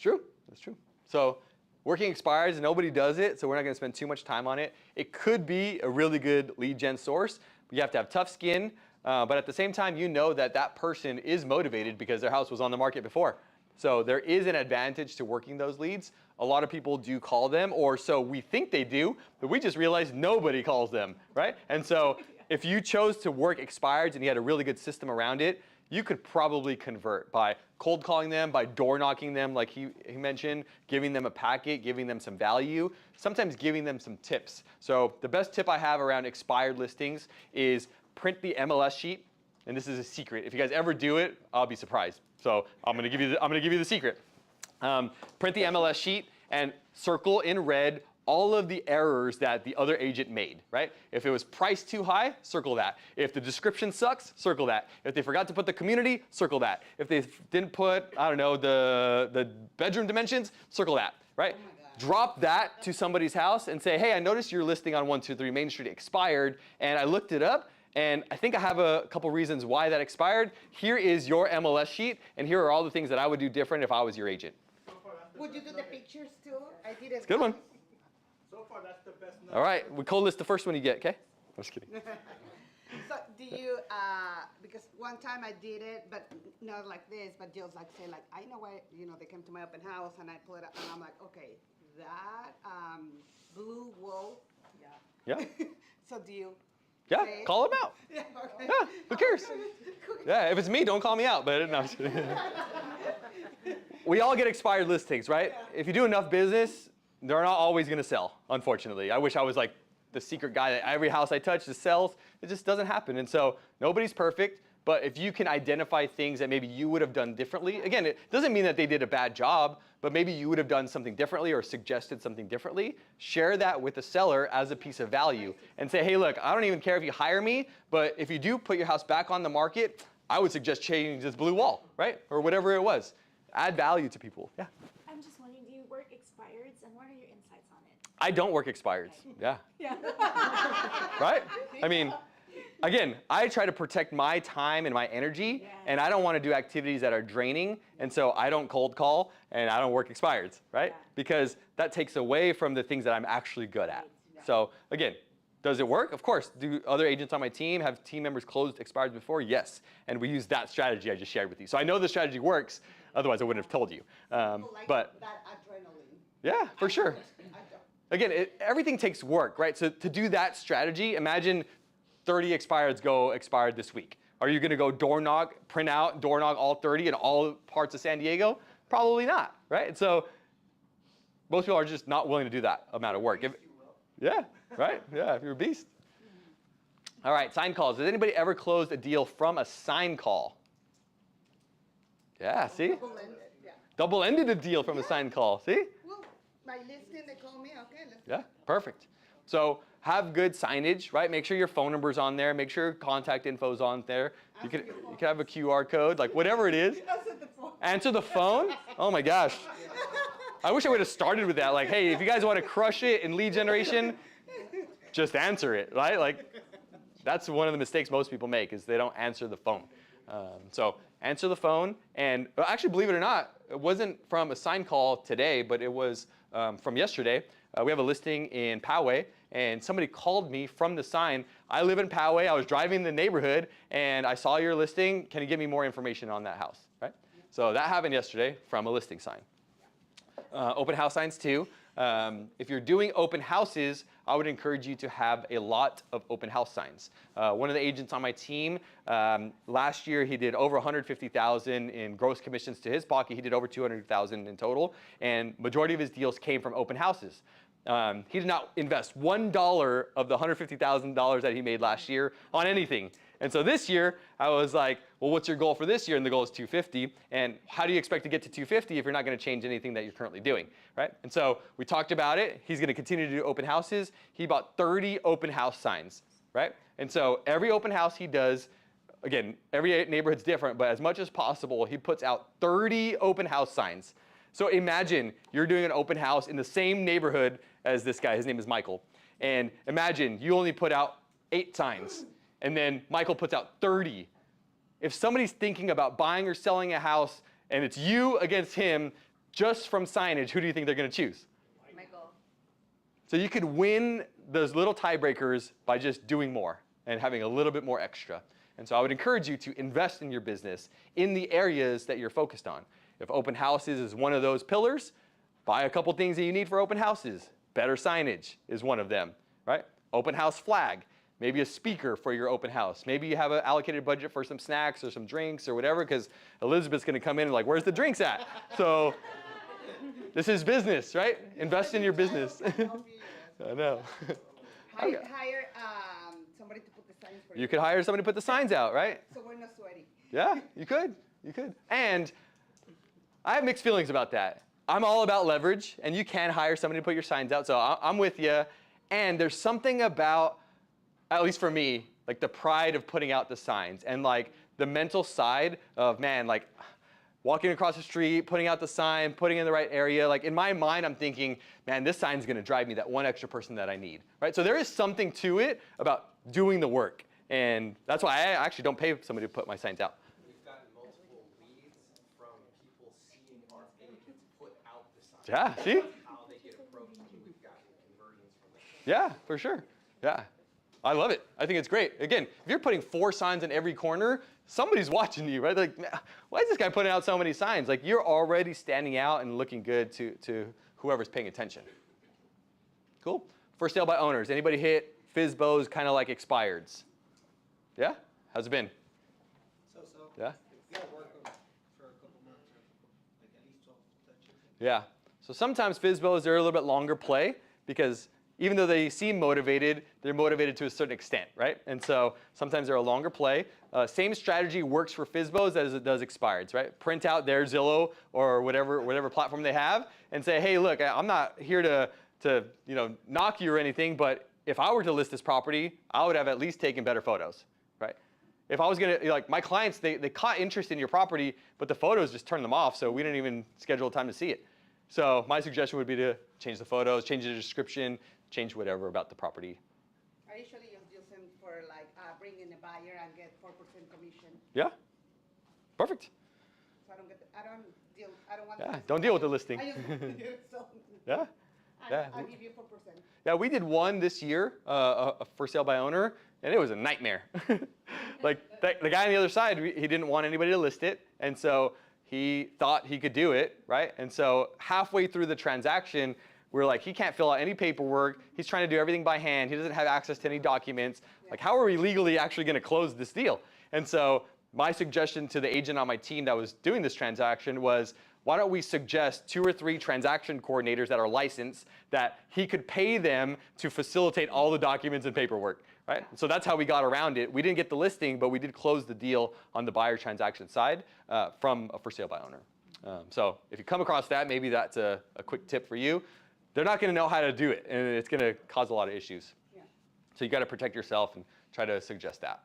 [SPEAKER 1] true. That's true. So working expires, nobody does it, so we're not going to spend too much time on it. It could be a really good lead gen source. But you have to have tough skin, but at the same time, you know that that person is motivated because their house was on the market before. So there is an advantage to working those leads. A lot of people do call them, or so we think they do, but we just realized nobody calls them, right? And so if you chose to work expireds and you had a really good system around it, you could probably convert by cold calling them, by door knocking them like he mentioned, giving them a packet, giving them some value, sometimes giving them some tips. So the best tip I have around expired listings is print the MLS sheet, and this is a secret. If you guys ever do it, I'll be surprised. So I'm gonna give you the secret. Print the MLS sheet and circle in red all of the errors that the other agent made, right? If it was priced too high, circle that. If the description sucks, circle that. If they forgot to put the community, circle that. If they didn't put, I don't know, the bedroom dimensions, circle that, right? Drop that to somebody's house and say, hey, I noticed your listing on 123 Main Street expired, and I looked it up, and I think I have a couple reasons why that expired. Here is your MLS sheet, and here are all the things that I would do different if I was your agent.
[SPEAKER 4] Would you do the pictures too? I did it.
[SPEAKER 1] It's a good one.
[SPEAKER 11] So far, that's the best.
[SPEAKER 1] All right, we cold list the first one you get, okay? I'm just kidding.
[SPEAKER 4] So do you, because one time I did it, but not like this, but just like say like, I know why, you know, they came to my open house and I put it up and I'm like, okay, that blue wool.
[SPEAKER 1] Yeah.
[SPEAKER 4] So do you?
[SPEAKER 1] Yeah,
[SPEAKER 4] say it?
[SPEAKER 1] call them out.
[SPEAKER 4] Yeah, okay.
[SPEAKER 1] Yeah, who cares? Yeah, if it's me, don't call me out, but no, I'm just kidding. We all get expired listings, right?
[SPEAKER 4] Yeah.
[SPEAKER 1] If you do enough business, they're not always gonna sell, unfortunately. I wish I was like the secret guy that every house I touch just sells. It just doesn't happen. And so nobody's perfect, but if you can identify things that maybe you would have done differently, again, it doesn't mean that they did a bad job, but maybe you would have done something differently or suggested something differently, share that with the seller as a piece of value and say, hey, look, I don't even care if you hire me, but if you do put your house back on the market, I would suggest changing this blue wall, right? Or whatever it was. Add value to people, yeah.
[SPEAKER 12] I'm just wondering, do you work expireds and what are your insights on it?
[SPEAKER 1] I don't work expireds, yeah.
[SPEAKER 12] Yeah.
[SPEAKER 1] Right? I mean, again, I try to protect my time and my energy, and I don't want to do activities that are draining, and so I don't cold call, and I don't work expireds, right?
[SPEAKER 12] Yeah.
[SPEAKER 1] Because that takes away from the things that I'm actually good at. So again, does it work? Of course. Do other agents on my team have team members closed expireds before? Yes. And we use that strategy I just shared with you. So I know the strategy works, otherwise I wouldn't have told you. But
[SPEAKER 4] that adrenaline.
[SPEAKER 1] yeah, for sure.
[SPEAKER 4] I don't.
[SPEAKER 1] Again, everything takes work, right? So to do that strategy, imagine 30 expireds go expired this week. Are you gonna go door knock, print out, door knock all 30 in all parts of San Diego? Probably not, right? And so most people are just not willing to do that amount of work. Yeah, right? Yeah, if you're a beast. All right, sign calls. Has anybody ever closed a deal from a sign call? Yeah, see?
[SPEAKER 4] Double-ended, yeah.
[SPEAKER 1] Double-ended a deal from a sign call, see?
[SPEAKER 4] Well, my listing, they call me, okay, let's
[SPEAKER 1] Yeah, perfect. So have good signage, right? Make sure your phone number's on there. Make sure contact info's on there. You could have a QR code, like whatever it is.
[SPEAKER 4] answer the phone.
[SPEAKER 1] Answer the phone? Oh my gosh. I wish I would have started with that. Like, hey, if you guys want to crush it in lead generation, just answer it, right? Like, that's one of the mistakes most people make is they don't answer the phone. So answer the phone. And actually, believe it or not, it wasn't from a sign call today, but it was from yesterday. We have a listing in Poway, and somebody called me from the sign. I live in Poway. I was driving the neighborhood, and I saw your listing. Can you give me more information on that house, right? So that happened yesterday from a listing sign. Open house signs too. If you're doing open houses, I would encourage you to have a lot of open house signs. One of the agents on my team, last year he did over $150,000 in gross commissions to his pocket. He did over $200,000 in total, and majority of his deals came from open houses. He did not invest $1 of the $150,000 that he made last year on anything. And so this year, I was like, well, what's your goal for this year? And the goal is 250. And how do you expect to get to 250 if you're not going to change anything that you're currently doing, right? And so we talked about it. He's going to continue to do open houses. He bought 30 open house signs, right? And so every open house he does, again, every neighborhood's different, but as much as possible, he puts out 30 open house signs. So imagine you're doing an open house in the same neighborhood as this guy. His name is Michael. And imagine you only put out 8 signs. And then Michael puts out 30. If somebody's thinking about buying or selling a house and it's you against him just from signage, who do you think they're going to choose?
[SPEAKER 6] Michael.
[SPEAKER 1] So you could win those little tiebreakers by just doing more and having a little bit more extra. And so I would encourage you to invest in your business in the areas that you're focused on. If open houses is one of those pillars, buy a couple things that you need for open houses. Better signage is one of them, right? Open house flag, maybe a speaker for your open house. Maybe you have an allocated budget for some snacks or some drinks or whatever, because Elizabeth's going to come in and like, where's the drinks at? So this is business, right? Invest in your business. I know.
[SPEAKER 4] Hire somebody to put the signs for you.
[SPEAKER 1] You could hire somebody to put the signs out, right?
[SPEAKER 4] So we're not sweaty.
[SPEAKER 1] Yeah, you could. You could. And I have mixed feelings about that. I'm all about leverage, and you can hire somebody to put your signs out, so I'm with you. And there's something about, at least for me, like the pride of putting out the signs and like the mental side of, man, like walking across the street, putting out the sign, putting it in the right area. Like in my mind, I'm thinking, man, this sign's gonna drive me that one extra person that I need, right? So there is something to it about doing the work. And that's why I actually don't pay somebody to put my signs out.
[SPEAKER 7] We've gotten multiple leads from people seeing our agents put out the signs.
[SPEAKER 1] Yeah, see?
[SPEAKER 7] How they get approached, and we've gotten conversions from that.
[SPEAKER 1] Yeah, for sure. Yeah. I love it. I think it's great. Again, if you're putting 4 signs in every corner, somebody's watching you, right? Like, why is this guy putting out so many signs? Like, you're already standing out and looking good to whoever's paying attention. Cool. For sale by owners. Anybody hit fsbos kind of like expireds? Yeah? How's it been?
[SPEAKER 11] So.
[SPEAKER 1] Yeah?
[SPEAKER 11] We gotta work on it for a couple months, or like at least 12 touches.
[SPEAKER 1] Yeah. So sometimes fsbos are a little bit longer play because even though they seem motivated, they're motivated to a certain extent, right? And so sometimes they're a longer play. Same strategy works for fsbos as it does expireds, right? Print out their Zillow or whatever platform they have and say, hey, look, I'm not here to knock you or anything, but if I were to list this property, I would have at least taken better photos, right? If I was gonna, like my clients, they caught interest in your property, but the photos just turned them off, so we didn't even schedule time to see it. So my suggestion would be to change the photos, change the description, change whatever about the property.
[SPEAKER 4] I usually just use them for like bring in a buyer and get 4% commission.
[SPEAKER 1] Yeah, perfect.
[SPEAKER 4] So I don't want.
[SPEAKER 1] Yeah, don't deal with the listing.
[SPEAKER 4] I just so.
[SPEAKER 1] Yeah. Yeah.
[SPEAKER 4] I'll give you 4%.
[SPEAKER 1] Yeah, we did one this year, a for sale by owner, and it was a nightmare. Like the guy on the other side, he didn't want anybody to list it, and so he thought he could do it, right? And so halfway through the transaction, we're like, he can't fill out any paperwork. He's trying to do everything by hand. He doesn't have access to any documents. Yeah. Like, how are we legally actually going to close this deal? And so my suggestion to the agent on my team that was doing this transaction was, why don't we suggest 2 or 3 transaction coordinators that are licensed that he could pay them to facilitate all the documents and paperwork, right? So that's how we got around it. We didn't get the listing, but we did close the deal on the buyer transaction side from a for sale by owner. So if you come across that, maybe that's a quick tip for you. They're not going to know how to do it, and it's going to cause a lot of issues. Yeah. So you got to protect yourself and try to suggest that.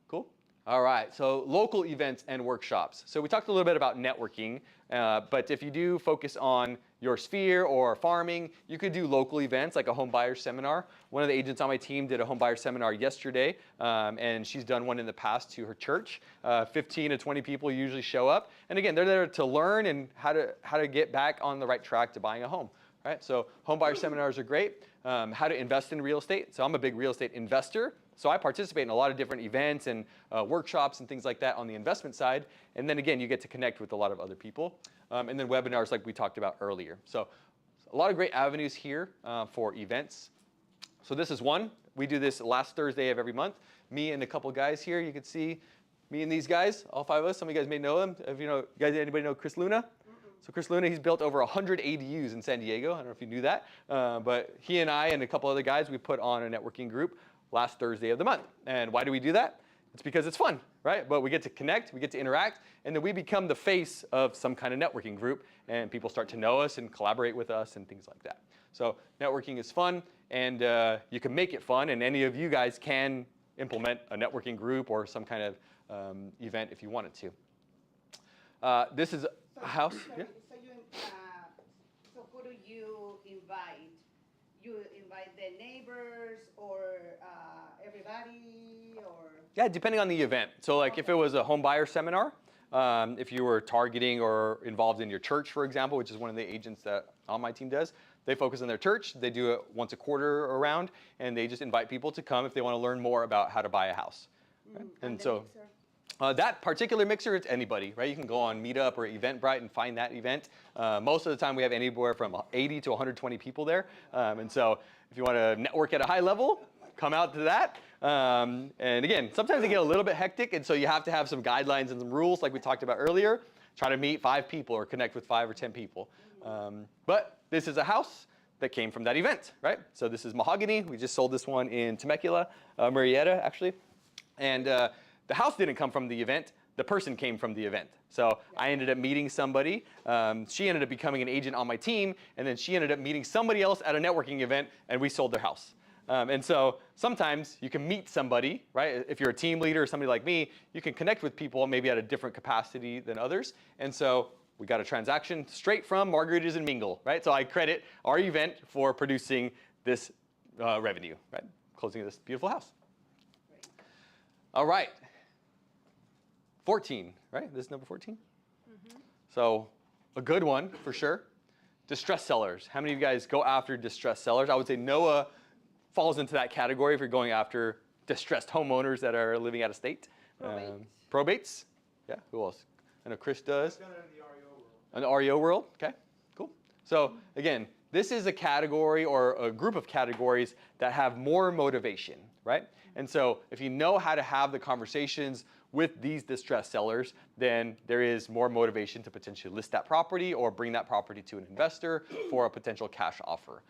[SPEAKER 1] Cool. All right, so local events and workshops. So we talked a little bit about networking, but if you do focus on your sphere or farming, you could do local events like a home buyer seminar. One of the agents on my team did a home buyer seminar yesterday, and she's done one in the past to her church. 15 to 20 people usually show up, and again, they're there to learn and how to get back on the right track to buying a home. Right? So home buyer seminars are great. How to invest in real estate. So I'm a big real estate investor. So I participate in a lot of different events and workshops and things like that on the investment side. And then again, you get to connect with a lot of other people. And then webinars like we talked about earlier. So a lot of great avenues here for events. So this is one. We do this last Thursday of every month. Me and a couple guys here. You can see me and these guys, all 5 of us. Some of you guys may know them. If you know, guys, anybody know Chris Luna? So Chris Luna, he's built over 100 ADUs in San Diego. I don't know if you knew that. But he and I and a couple other guys, we put on a networking group last Thursday of the month. And why do we do that? It's because it's fun, right? But we get to connect, we get to interact, and then we become the face of some kind of networking group, and people start to know us and collaborate with us and things like that. So networking is fun, and you can make it fun, and any of you guys can implement a networking group or some kind of event if you wanted to. This is a house. Yeah.
[SPEAKER 4] So who do you invite? You invite the neighbors or everybody, or?
[SPEAKER 1] Yeah, depending on the event. So like if it was a home buyer seminar, If you were targeting or involved in your church, for example, which is one of the agents that on my team does, they focus on their church. They do it once a quarter around, and they just invite people to come if they want to learn more about how to buy a house. Right? And so that particular mixer, it's anybody, right? You can go on Meetup or Eventbrite and find that event. Most of the time, we have anywhere from 80 to 120 people there. And so if you want to network at a high level, come out to that. And again, sometimes they get a little bit hectic, and so you have to have some guidelines and some rules like we talked about earlier. Try to meet 5 people or connect with 5 or 10 people. But this is a house that came from that event, right? So this is Mahogany. We just sold this one in Temecula, Murrieta, actually. And the house didn't come from the event. The person came from the event. So I ended up meeting somebody. She ended up becoming an agent on my team, and then she ended up meeting somebody else at a networking event, and we sold their house. And so sometimes you can meet somebody, right? If you're a team leader or somebody like me, you can connect with people maybe at a different capacity than others. And so we got a transaction straight from Margaritas and Mingle, right? So I credit our event for producing this revenue, right? Closing this beautiful house. All right. 14, right? This is number 14? So a good one for sure. Distressed sellers. How many of you guys go after distressed sellers? I would say Noah falls into that category if you're going after distressed homeowners that are living out of state. Probates. Yeah, who else? I know Chris does.
[SPEAKER 11] I've done it in the REO world.
[SPEAKER 1] In the REO world, okay, cool. So again, this is a category or a group of categories that have more motivation, right? And so if you know how to have the conversations with these distressed sellers, then there is more motivation to potentially list that property or bring that property to an investor for a potential cash offer.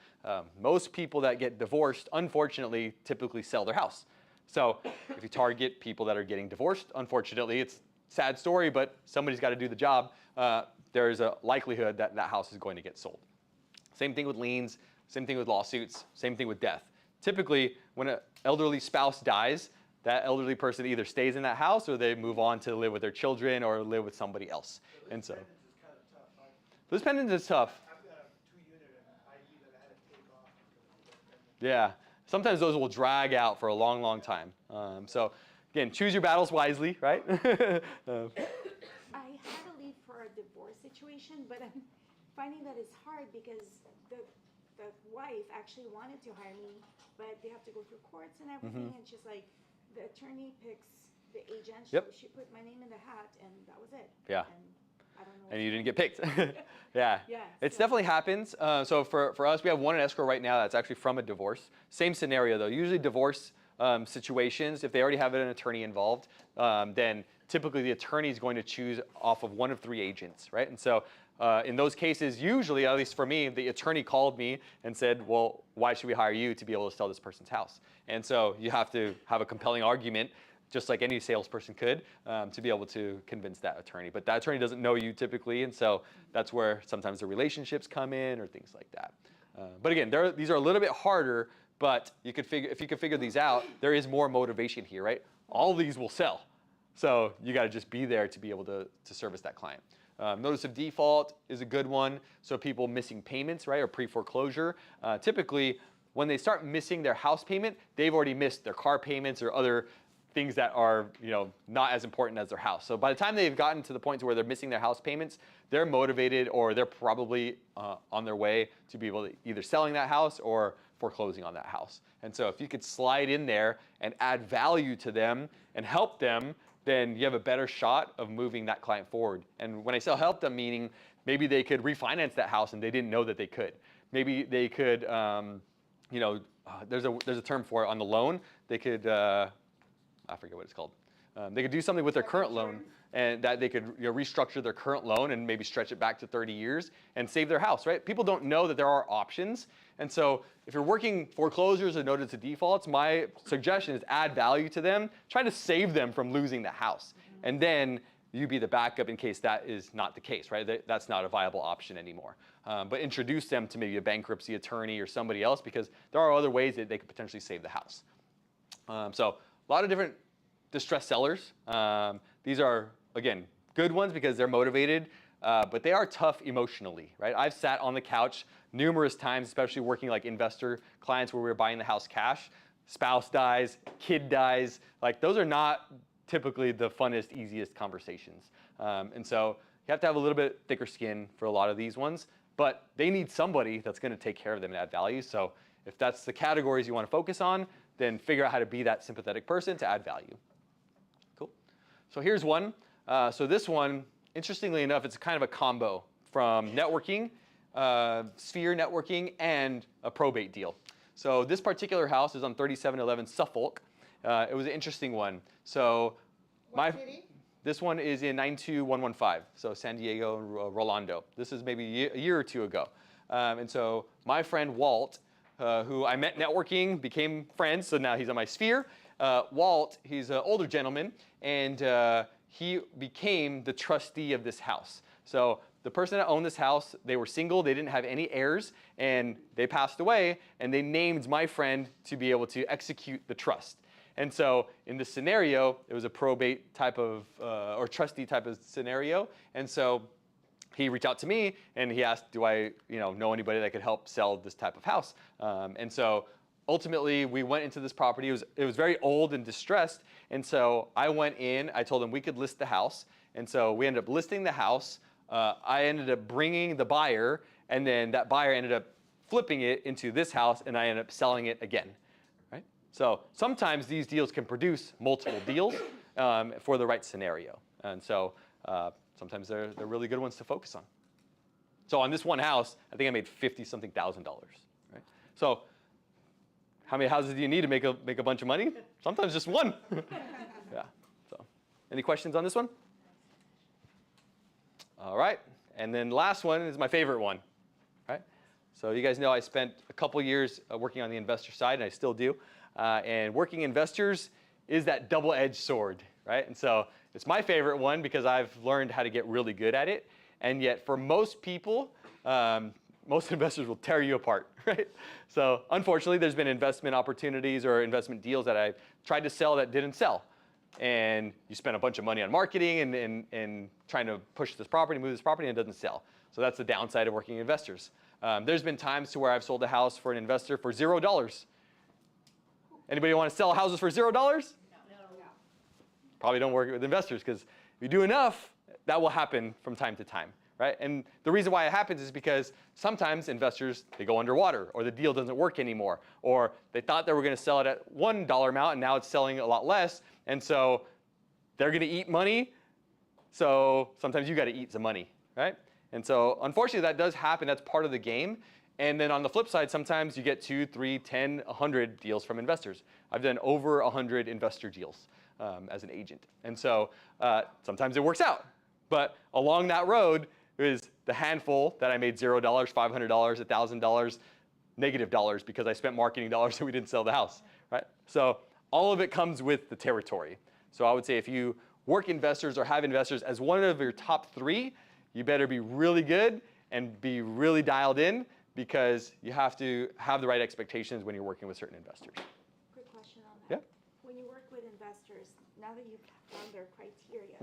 [SPEAKER 1] Most people that get divorced, unfortunately, typically sell their house. So if you target people that are getting divorced, unfortunately, it's a sad story, but somebody's got to do the job. There is a likelihood that that house is going to get sold. Same thing with liens, same thing with lawsuits, same thing with death. Typically, when an elderly spouse dies, that elderly person either stays in that house or they move on to live with their children or live with somebody else. And so this pendant is tough.
[SPEAKER 11] I've got a 2-unit ID that I had to take off because of the pendant.
[SPEAKER 1] Yeah, sometimes those will drag out for a long, long time. So again, choose your battles wisely, right?
[SPEAKER 12] I had to leave for a divorce situation, but I'm finding that it's hard because the wife actually wanted to hire me, but they have to go through courts and everything, and she's like, the attorney picks the agent.
[SPEAKER 1] Yep.
[SPEAKER 12] She put my name in the hat, and that was it.
[SPEAKER 1] Yeah.
[SPEAKER 12] And I don't know.
[SPEAKER 1] And you didn't get picked. Yeah.
[SPEAKER 12] Yeah,
[SPEAKER 1] It
[SPEAKER 12] so-
[SPEAKER 1] definitely happens. So for us, we have one in escrow right now that's actually from a divorce. Same scenario though. Usually divorce situations, if they already have an attorney involved, then typically the attorney is going to choose off of one of 3 agents, right? And so in those cases, usually, at least for me, the attorney called me and said, well, why should we hire you to be able to sell this person's house? And so you have to have a compelling argument, just like any salesperson could, to be able to convince that attorney. But that attorney doesn't know you typically, and so that's where sometimes the relationships come in or things like that. But again, these are a little bit harder, but you could if you could figure these out, there is more motivation here, right? All of these will sell. So you got to just be there to be able to service that client. Notice of default is a good one. So people missing payments, right, or pre-foreclosure. Typically, when they start missing their house payment, they've already missed their car payments or other things that are, not as important as their house. So by the time they've gotten to the point to where they're missing their house payments, they're motivated or they're probably on their way to be able to either selling that house or foreclosing on that house. And so if you could slide in there and add value to them and help them, then you have a better shot of moving that client forward. And when I say help them, meaning maybe they could refinance that house and they didn't know that they could. Maybe they could, there's a term for it on the loan. They could, I forget what it's called. They could do something with their current loan, and that they could restructure their current loan and maybe stretch it back to 30 years and save their house, right? People don't know that there are options. And so if you're working foreclosures or notice of defaults, my suggestion is add value to them. Try to save them from losing the house. And then you be the backup in case that is not the case, right? That's not a viable option anymore. But introduce them to maybe a bankruptcy attorney or somebody else because there are other ways that they could potentially save the house. So a lot of different distressed sellers. These are, again, good ones because they're motivated, but they are tough emotionally, right? I've sat on the couch numerous times, especially working like investor clients where we're buying the house cash. Spouse dies, kid dies. Like those are not typically the funnest, easiest conversations. And so you have to have a little bit thicker skin for a lot of these ones, but they need somebody that's going to take care of them and add value. So if that's the categories you want to focus on, then figure out how to be that sympathetic person to add value. Cool. So here's one. So this one, interestingly enough, it's kind of a combo from networking, sphere networking, and a probate deal. So this particular house is on 3711 Suffolk. It was an interesting one. So
[SPEAKER 4] What city?
[SPEAKER 1] this one is in 92115, so San Diego and Rolando. This is maybe a year or two ago. And so my friend Walt, who I met networking, became friends, so now he's on my sphere. Walt, he's an older gentleman, and he became the trustee of this house. So the person that owned this house, they were single, they didn't have any heirs, and they passed away, and they named my friend to be able to execute the trust. And so in this scenario, it was a probate type of, or trustee type of scenario. And so he reached out to me and he asked, do I know anybody that could help sell this type of house? And so ultimately we went into this property. It was very old and distressed. And so I went in, I told him we could list the house. And so we ended up listing the house. I ended up bringing the buyer, and then that buyer ended up flipping it into this house, and I ended up selling it again. So sometimes these deals can produce multiple deals for the right scenario. And so sometimes they're really good ones to focus on. So on this one house, I think I made $50-something thousand. Right? So how many houses do you need to make a bunch of money? Sometimes just one. Yeah. So any questions on this one? All right. And then last one is my favorite one. Right? So you guys know I spent a couple years working on the investor side, and I still do. And working investors is that double-edged sword, right? And so it's my favorite one because I've learned how to get really good at it. And yet for most people, most investors will tear you apart, right? So unfortunately, there's been investment opportunities or investment deals that I've tried to sell that didn't sell. And you spend a bunch of money on marketing and trying to push this property, move this property, and it doesn't sell. So that's the downside of working investors. There's been times to where I've sold a house for an investor for $0. Anybody want to sell houses for $0? No. Probably don't work with investors, because if you do enough, that will happen from time to time, right? And the reason why it happens is because sometimes investors, they go underwater, or the deal doesn't work anymore, or they thought they were going to sell it at $1 amount, and now it's selling a lot less, and so they're going to eat money. So sometimes you got to eat some money, right? And so unfortunately, that does happen. That's part of the game. And then on the flip side, sometimes you get 2, 3, 10, 100 deals from investors. I've done over 100 investor deals as an agent. And so sometimes it works out. But along that road is the handful that I made $0, $500, $1,000, negative dollars because I spent marketing dollars and we didn't sell the house, right? So all of it comes with the territory. So I would say if you work investors or have investors as one of your top 3, you better be really good and be really dialed in, because you have to have the right expectations when you're working with certain investors.
[SPEAKER 12] Quick question on that.
[SPEAKER 1] Yeah.
[SPEAKER 12] When you work with investors, now that you've found their criteria,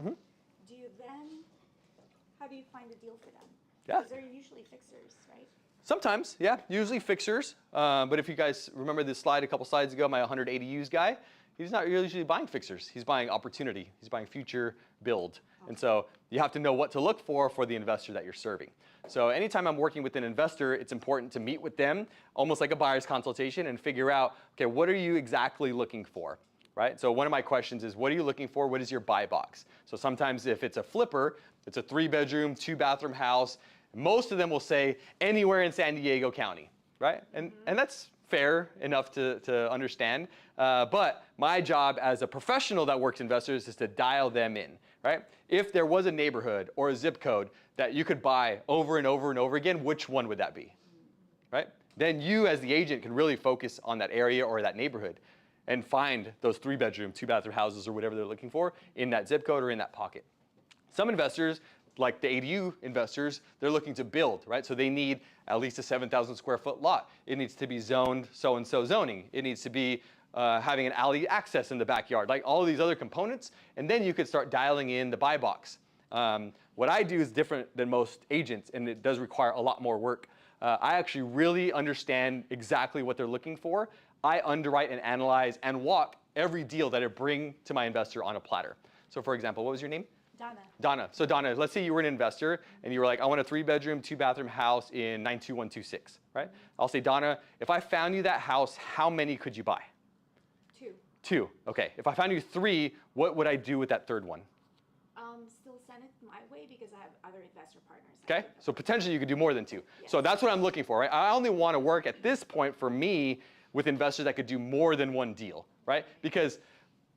[SPEAKER 12] how do you find a deal for them?
[SPEAKER 1] Yeah.
[SPEAKER 12] Because they're usually fixers, right?
[SPEAKER 1] Sometimes, yeah, usually fixers. But if you guys remember this slide a couple slides ago, my 180 used guy, he's not usually buying fixers. He's buying opportunity. He's buying future build. And so you have to know what to look for the investor that you're serving. So anytime I'm working with an investor, it's important to meet with them, almost like a buyer's consultation, and figure out, okay, what are you exactly looking for, right? So one of my questions is, what are you looking for? What is your buy box? So sometimes if it's a flipper, it's a 3-bedroom, 2-bathroom house. Most of them will say anywhere in San Diego County, right? And that's fair enough to understand. But my job as a professional that works investors is to dial them in, right? If there was a neighborhood or a zip code that you could buy over and over and over again, which one would that be, right? Then you as the agent can really focus on that area or that neighborhood and find those 3-bedroom, 2-bathroom houses or whatever they're looking for in that zip code or in that pocket. Some investors, like the ADU investors, they're looking to build, right? So they need at least a 7,000 square foot lot. It needs to be zoned so-and-so zoning. It needs to be having an alley access in the backyard, like all of these other components, and then you could start dialing in the buy box. What I do is different than most agents, and it does require a lot more work. I actually really understand exactly what they're looking for. I underwrite and analyze and walk every deal that I bring to my investor on a platter. So for example, what was your name?
[SPEAKER 12] Donna.
[SPEAKER 1] Donna. So Donna, let's say you were an investor and you were like, I want a 3-bedroom, 2-bathroom house in 92126, right? I'll say, Donna, if I found you that house, how many could you buy?
[SPEAKER 12] 2.
[SPEAKER 1] 2. Okay. If I found you 3, what would I do with that third one?
[SPEAKER 12] Still send it my way because I have other investor partners.
[SPEAKER 1] Okay. So potentially you could do more than 2. Yes. So that's what I'm looking for, right? I only want to work at this point for me with investors that could do more than one deal, right? Because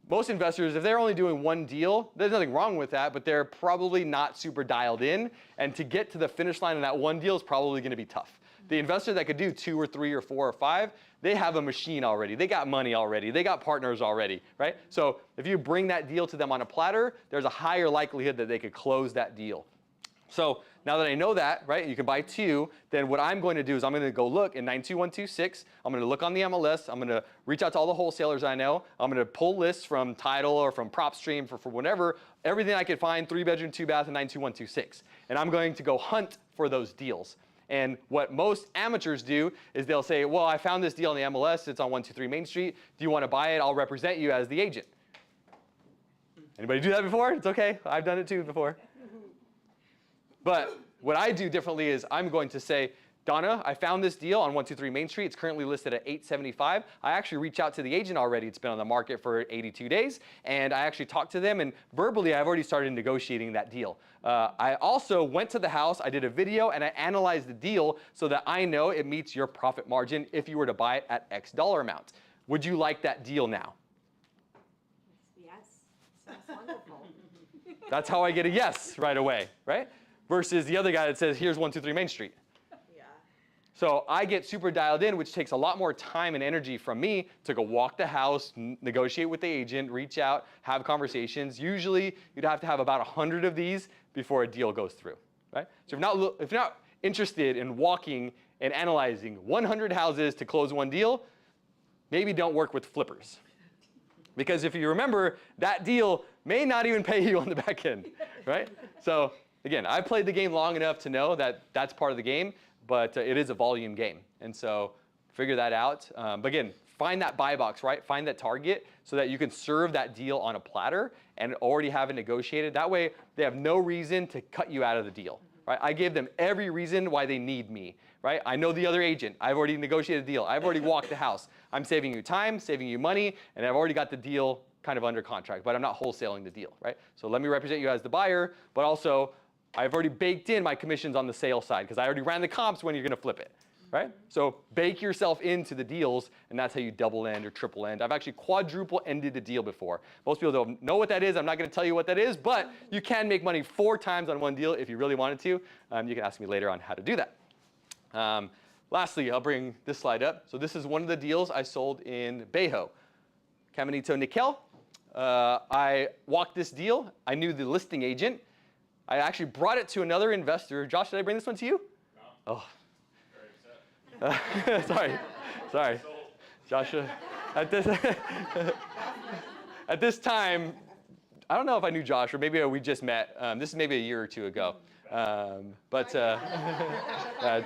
[SPEAKER 1] most investors, if they're only doing one deal, there's nothing wrong with that, but they're probably not super dialed in. And to get to the finish line in that one deal is probably going to be tough. The investor that could do 2 or 3 or 4 or 5, they have a machine already. They got money already. They got partners already, right? So if you bring that deal to them on a platter, there's a higher likelihood that they could close that deal. So now that I know that, right, you can buy 2, then what I'm going to do is I'm going to go look in 92126. I'm going to look on the MLS. I'm going to reach out to all the wholesalers I know. I'm going to pull lists from Tidal or from PropStream for whatever, everything I could find, 3-bedroom, 2-bath, and 92126. And I'm going to go hunt for those deals. And what most amateurs do is they'll say, well, I found this deal on the MLS. It's on 123 Main Street. Do you want to buy it? I'll represent you as the agent. Anybody do that before? It's okay. I've done it too before. But what I do differently is I'm going to say, Donna, I found this deal on 123 Main Street. It's currently listed at $875. I actually reached out to the agent already. It's been on the market for 82 days. And I actually talked to them. And verbally, I've already started negotiating that deal. I also went to the house. I did a video. And I analyzed the deal so that I know it meets your profit margin if you were to buy it at X dollar amount. Would you like that deal now?
[SPEAKER 12] Yes. Sounds wonderful.
[SPEAKER 1] That's how I get a yes right away, right? Versus the other guy that says, here's 123 Main Street. So I get super dialed in, which takes a lot more time and energy from me to go walk the house, negotiate with the agent, reach out, have conversations. Usually, you'd have to have about 100 of these before a deal goes through, right? So if you're not interested in walking and analyzing 100 houses to close one deal, maybe don't work with flippers. Because if you remember, that deal may not even pay you on the back end, right? So again, I've played the game long enough to know that that's part of the game. But it is a volume game. And so figure that out. But again, find that buy box, right? Find that target so that you can serve that deal on a platter and already have it negotiated. That way, they have no reason to cut you out of the deal, right? I gave them every reason why they need me, right? I know the other agent. I've already negotiated the deal. I've already walked the house. I'm saving you time, saving you money, and I've already got the deal kind of under contract, but I'm not wholesaling the deal, right? So let me represent you as the buyer, but also I've already baked in my commissions on the sales side because I already ran the comps when you're going to flip it, right? So bake yourself into the deals, and that's how you double end or triple end. I've actually quadruple ended a deal before. Most people don't know what that is. I'm not going to tell you what that is, but you can make money 4 times on one deal if you really wanted to. You can ask me later on how to do that. Lastly, I'll bring this slide up. So this is one of the deals I sold in Bejo. Caminito Nickel. I walked this deal. I knew the listing agent. I actually brought it to another investor. Josh, did I bring this one to you? No. Oh. Very upset. Sorry. Joshua, at this time, I don't know if I knew Josh, or maybe we just met. This is maybe a year or 2 ago.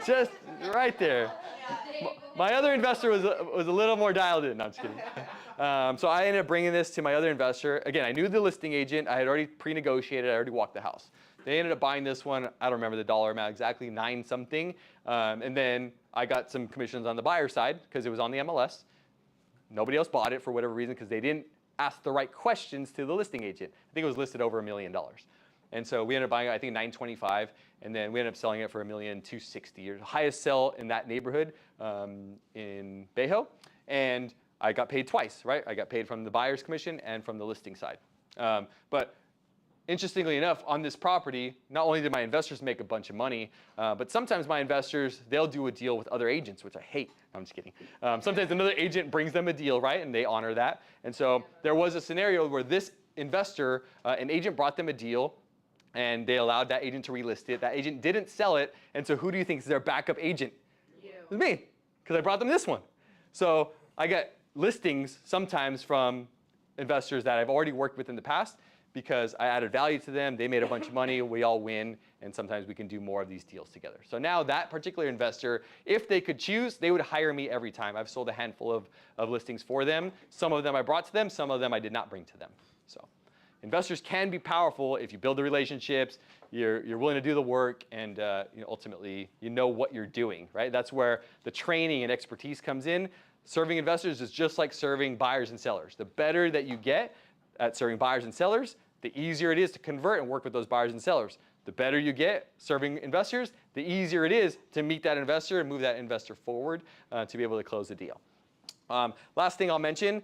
[SPEAKER 1] Just right there. My other investor was a little more dialed in. No, I'm just kidding. So I ended up bringing this to my other investor. Again, I knew the listing agent. I had already pre-negotiated. I already walked the house. They ended up buying this one. I don't remember the dollar amount exactly, 9 something. And then I got some commissions on the buyer side because it was on the MLS. Nobody else bought it for whatever reason because they didn't ask the right questions to the listing agent. I think it was listed over $1 million. And so we ended up buying it, I think, $925, and then we ended up selling it for $1,260,000, the highest sell in that neighborhood in Bejo. And I got paid twice, right? I got paid from the buyer's commission and from the listing side. But interestingly enough, on this property, not only did my investors make a bunch of money, but sometimes my investors, they'll do a deal with other agents, which I hate. No, I'm just kidding. Sometimes another agent brings them a deal, right? And they honor that. And so there was a scenario where this investor, an agent brought them a deal, and they allowed that agent to relist it. That agent didn't sell it. And so who do you think is their backup agent? You. It was me, because I brought them this one. So I get listings sometimes from investors that I've already worked with in the past because I added value to them. They made a bunch of money. We all win. And sometimes we can do more of these deals together. So now that particular investor, if they could choose, they would hire me every time. I've sold a handful of listings for them. Some of them I brought to them. Some of them I did not bring to them. So investors can be powerful if you build the relationships, you're willing to do the work, and ultimately you know what you're doing, right? That's where the training and expertise comes in. Serving investors is just like serving buyers and sellers. The better that you get at serving buyers and sellers, the easier it is to convert and work with those buyers and sellers. The better you get serving investors, the easier it is to meet that investor and move that investor forward to be able to close the deal. Last thing I'll mention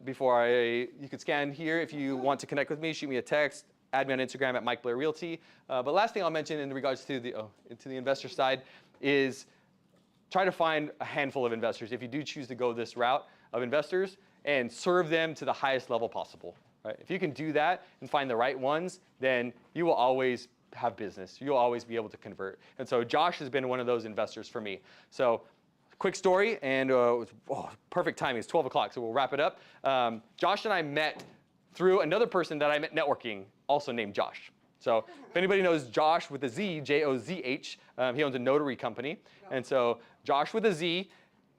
[SPEAKER 1] before you could scan here if you want to connect with me, shoot me a text, add me on Instagram at Mike Blair Realty. But last thing I'll mention in regards to the investor side is try to find a handful of investors if you do choose to go this route of investors and serve them to the highest level possible. Right? If you can do that and find the right ones, then you will always have business. You'll always be able to convert. And so Josh has been one of those investors for me. So quick story, and it was perfect timing. It's 12 o'clock, so we'll wrap it up. Josh and I met through another person that I met networking, also named Josh. So if anybody knows Josh with a Z, J-O-Z-H, he owns a notary company. And so Josh with a Z,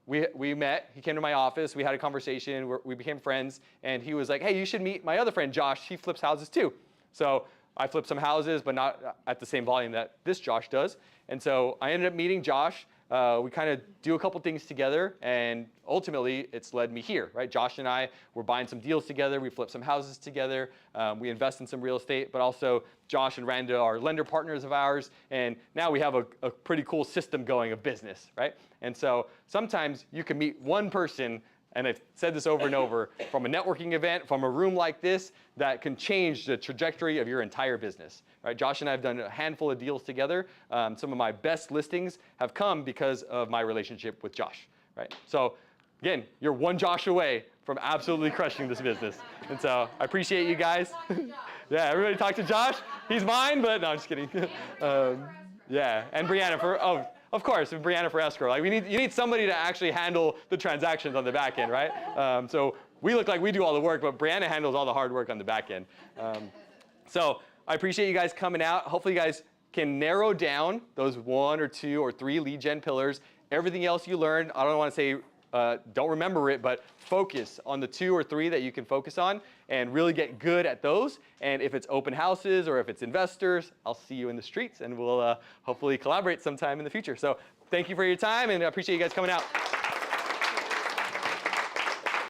[SPEAKER 1] we met, he came to my office, we had a conversation, we became friends, and he was like, hey, you should meet my other friend Josh, he flips houses too. So I flipped some houses, but not at the same volume that this Josh does. And so I ended up meeting Josh. We kind of do a couple things together, and ultimately it's led me here, right? Josh and I were buying some deals together, we flipped some houses together, we invest in some real estate, but also Josh and Randa are lender partners of ours, and now we have a pretty cool system going of business, right? And so sometimes you can meet one person, and I've said this over and over, from a networking event, from a room like this, that can change the trajectory of your entire business. Right? Josh and I have done a handful of deals together. Some of my best listings have come because of my relationship with Josh. Right? So again, you're one Josh away from absolutely crushing this business. And so I appreciate you guys. Yeah, everybody talk to Josh. He's mine, but no, I'm just kidding. Yeah, and Brianna for, of course, and Brianna for escrow. Like you need somebody to actually handle the transactions on the back end, right? So we look like we do all the work, but Brianna handles all the hard work on the back end. So I appreciate you guys coming out. Hopefully you guys can narrow down those 1 or 2 or 3 lead gen pillars. Everything else you learned, I don't want to say don't remember it, but focus on the 2 or 3 that you can focus on and really get good at those. And if it's open houses or if it's investors, I'll see you in the streets and we'll hopefully collaborate sometime in the future. So thank you for your time and I appreciate you guys coming out.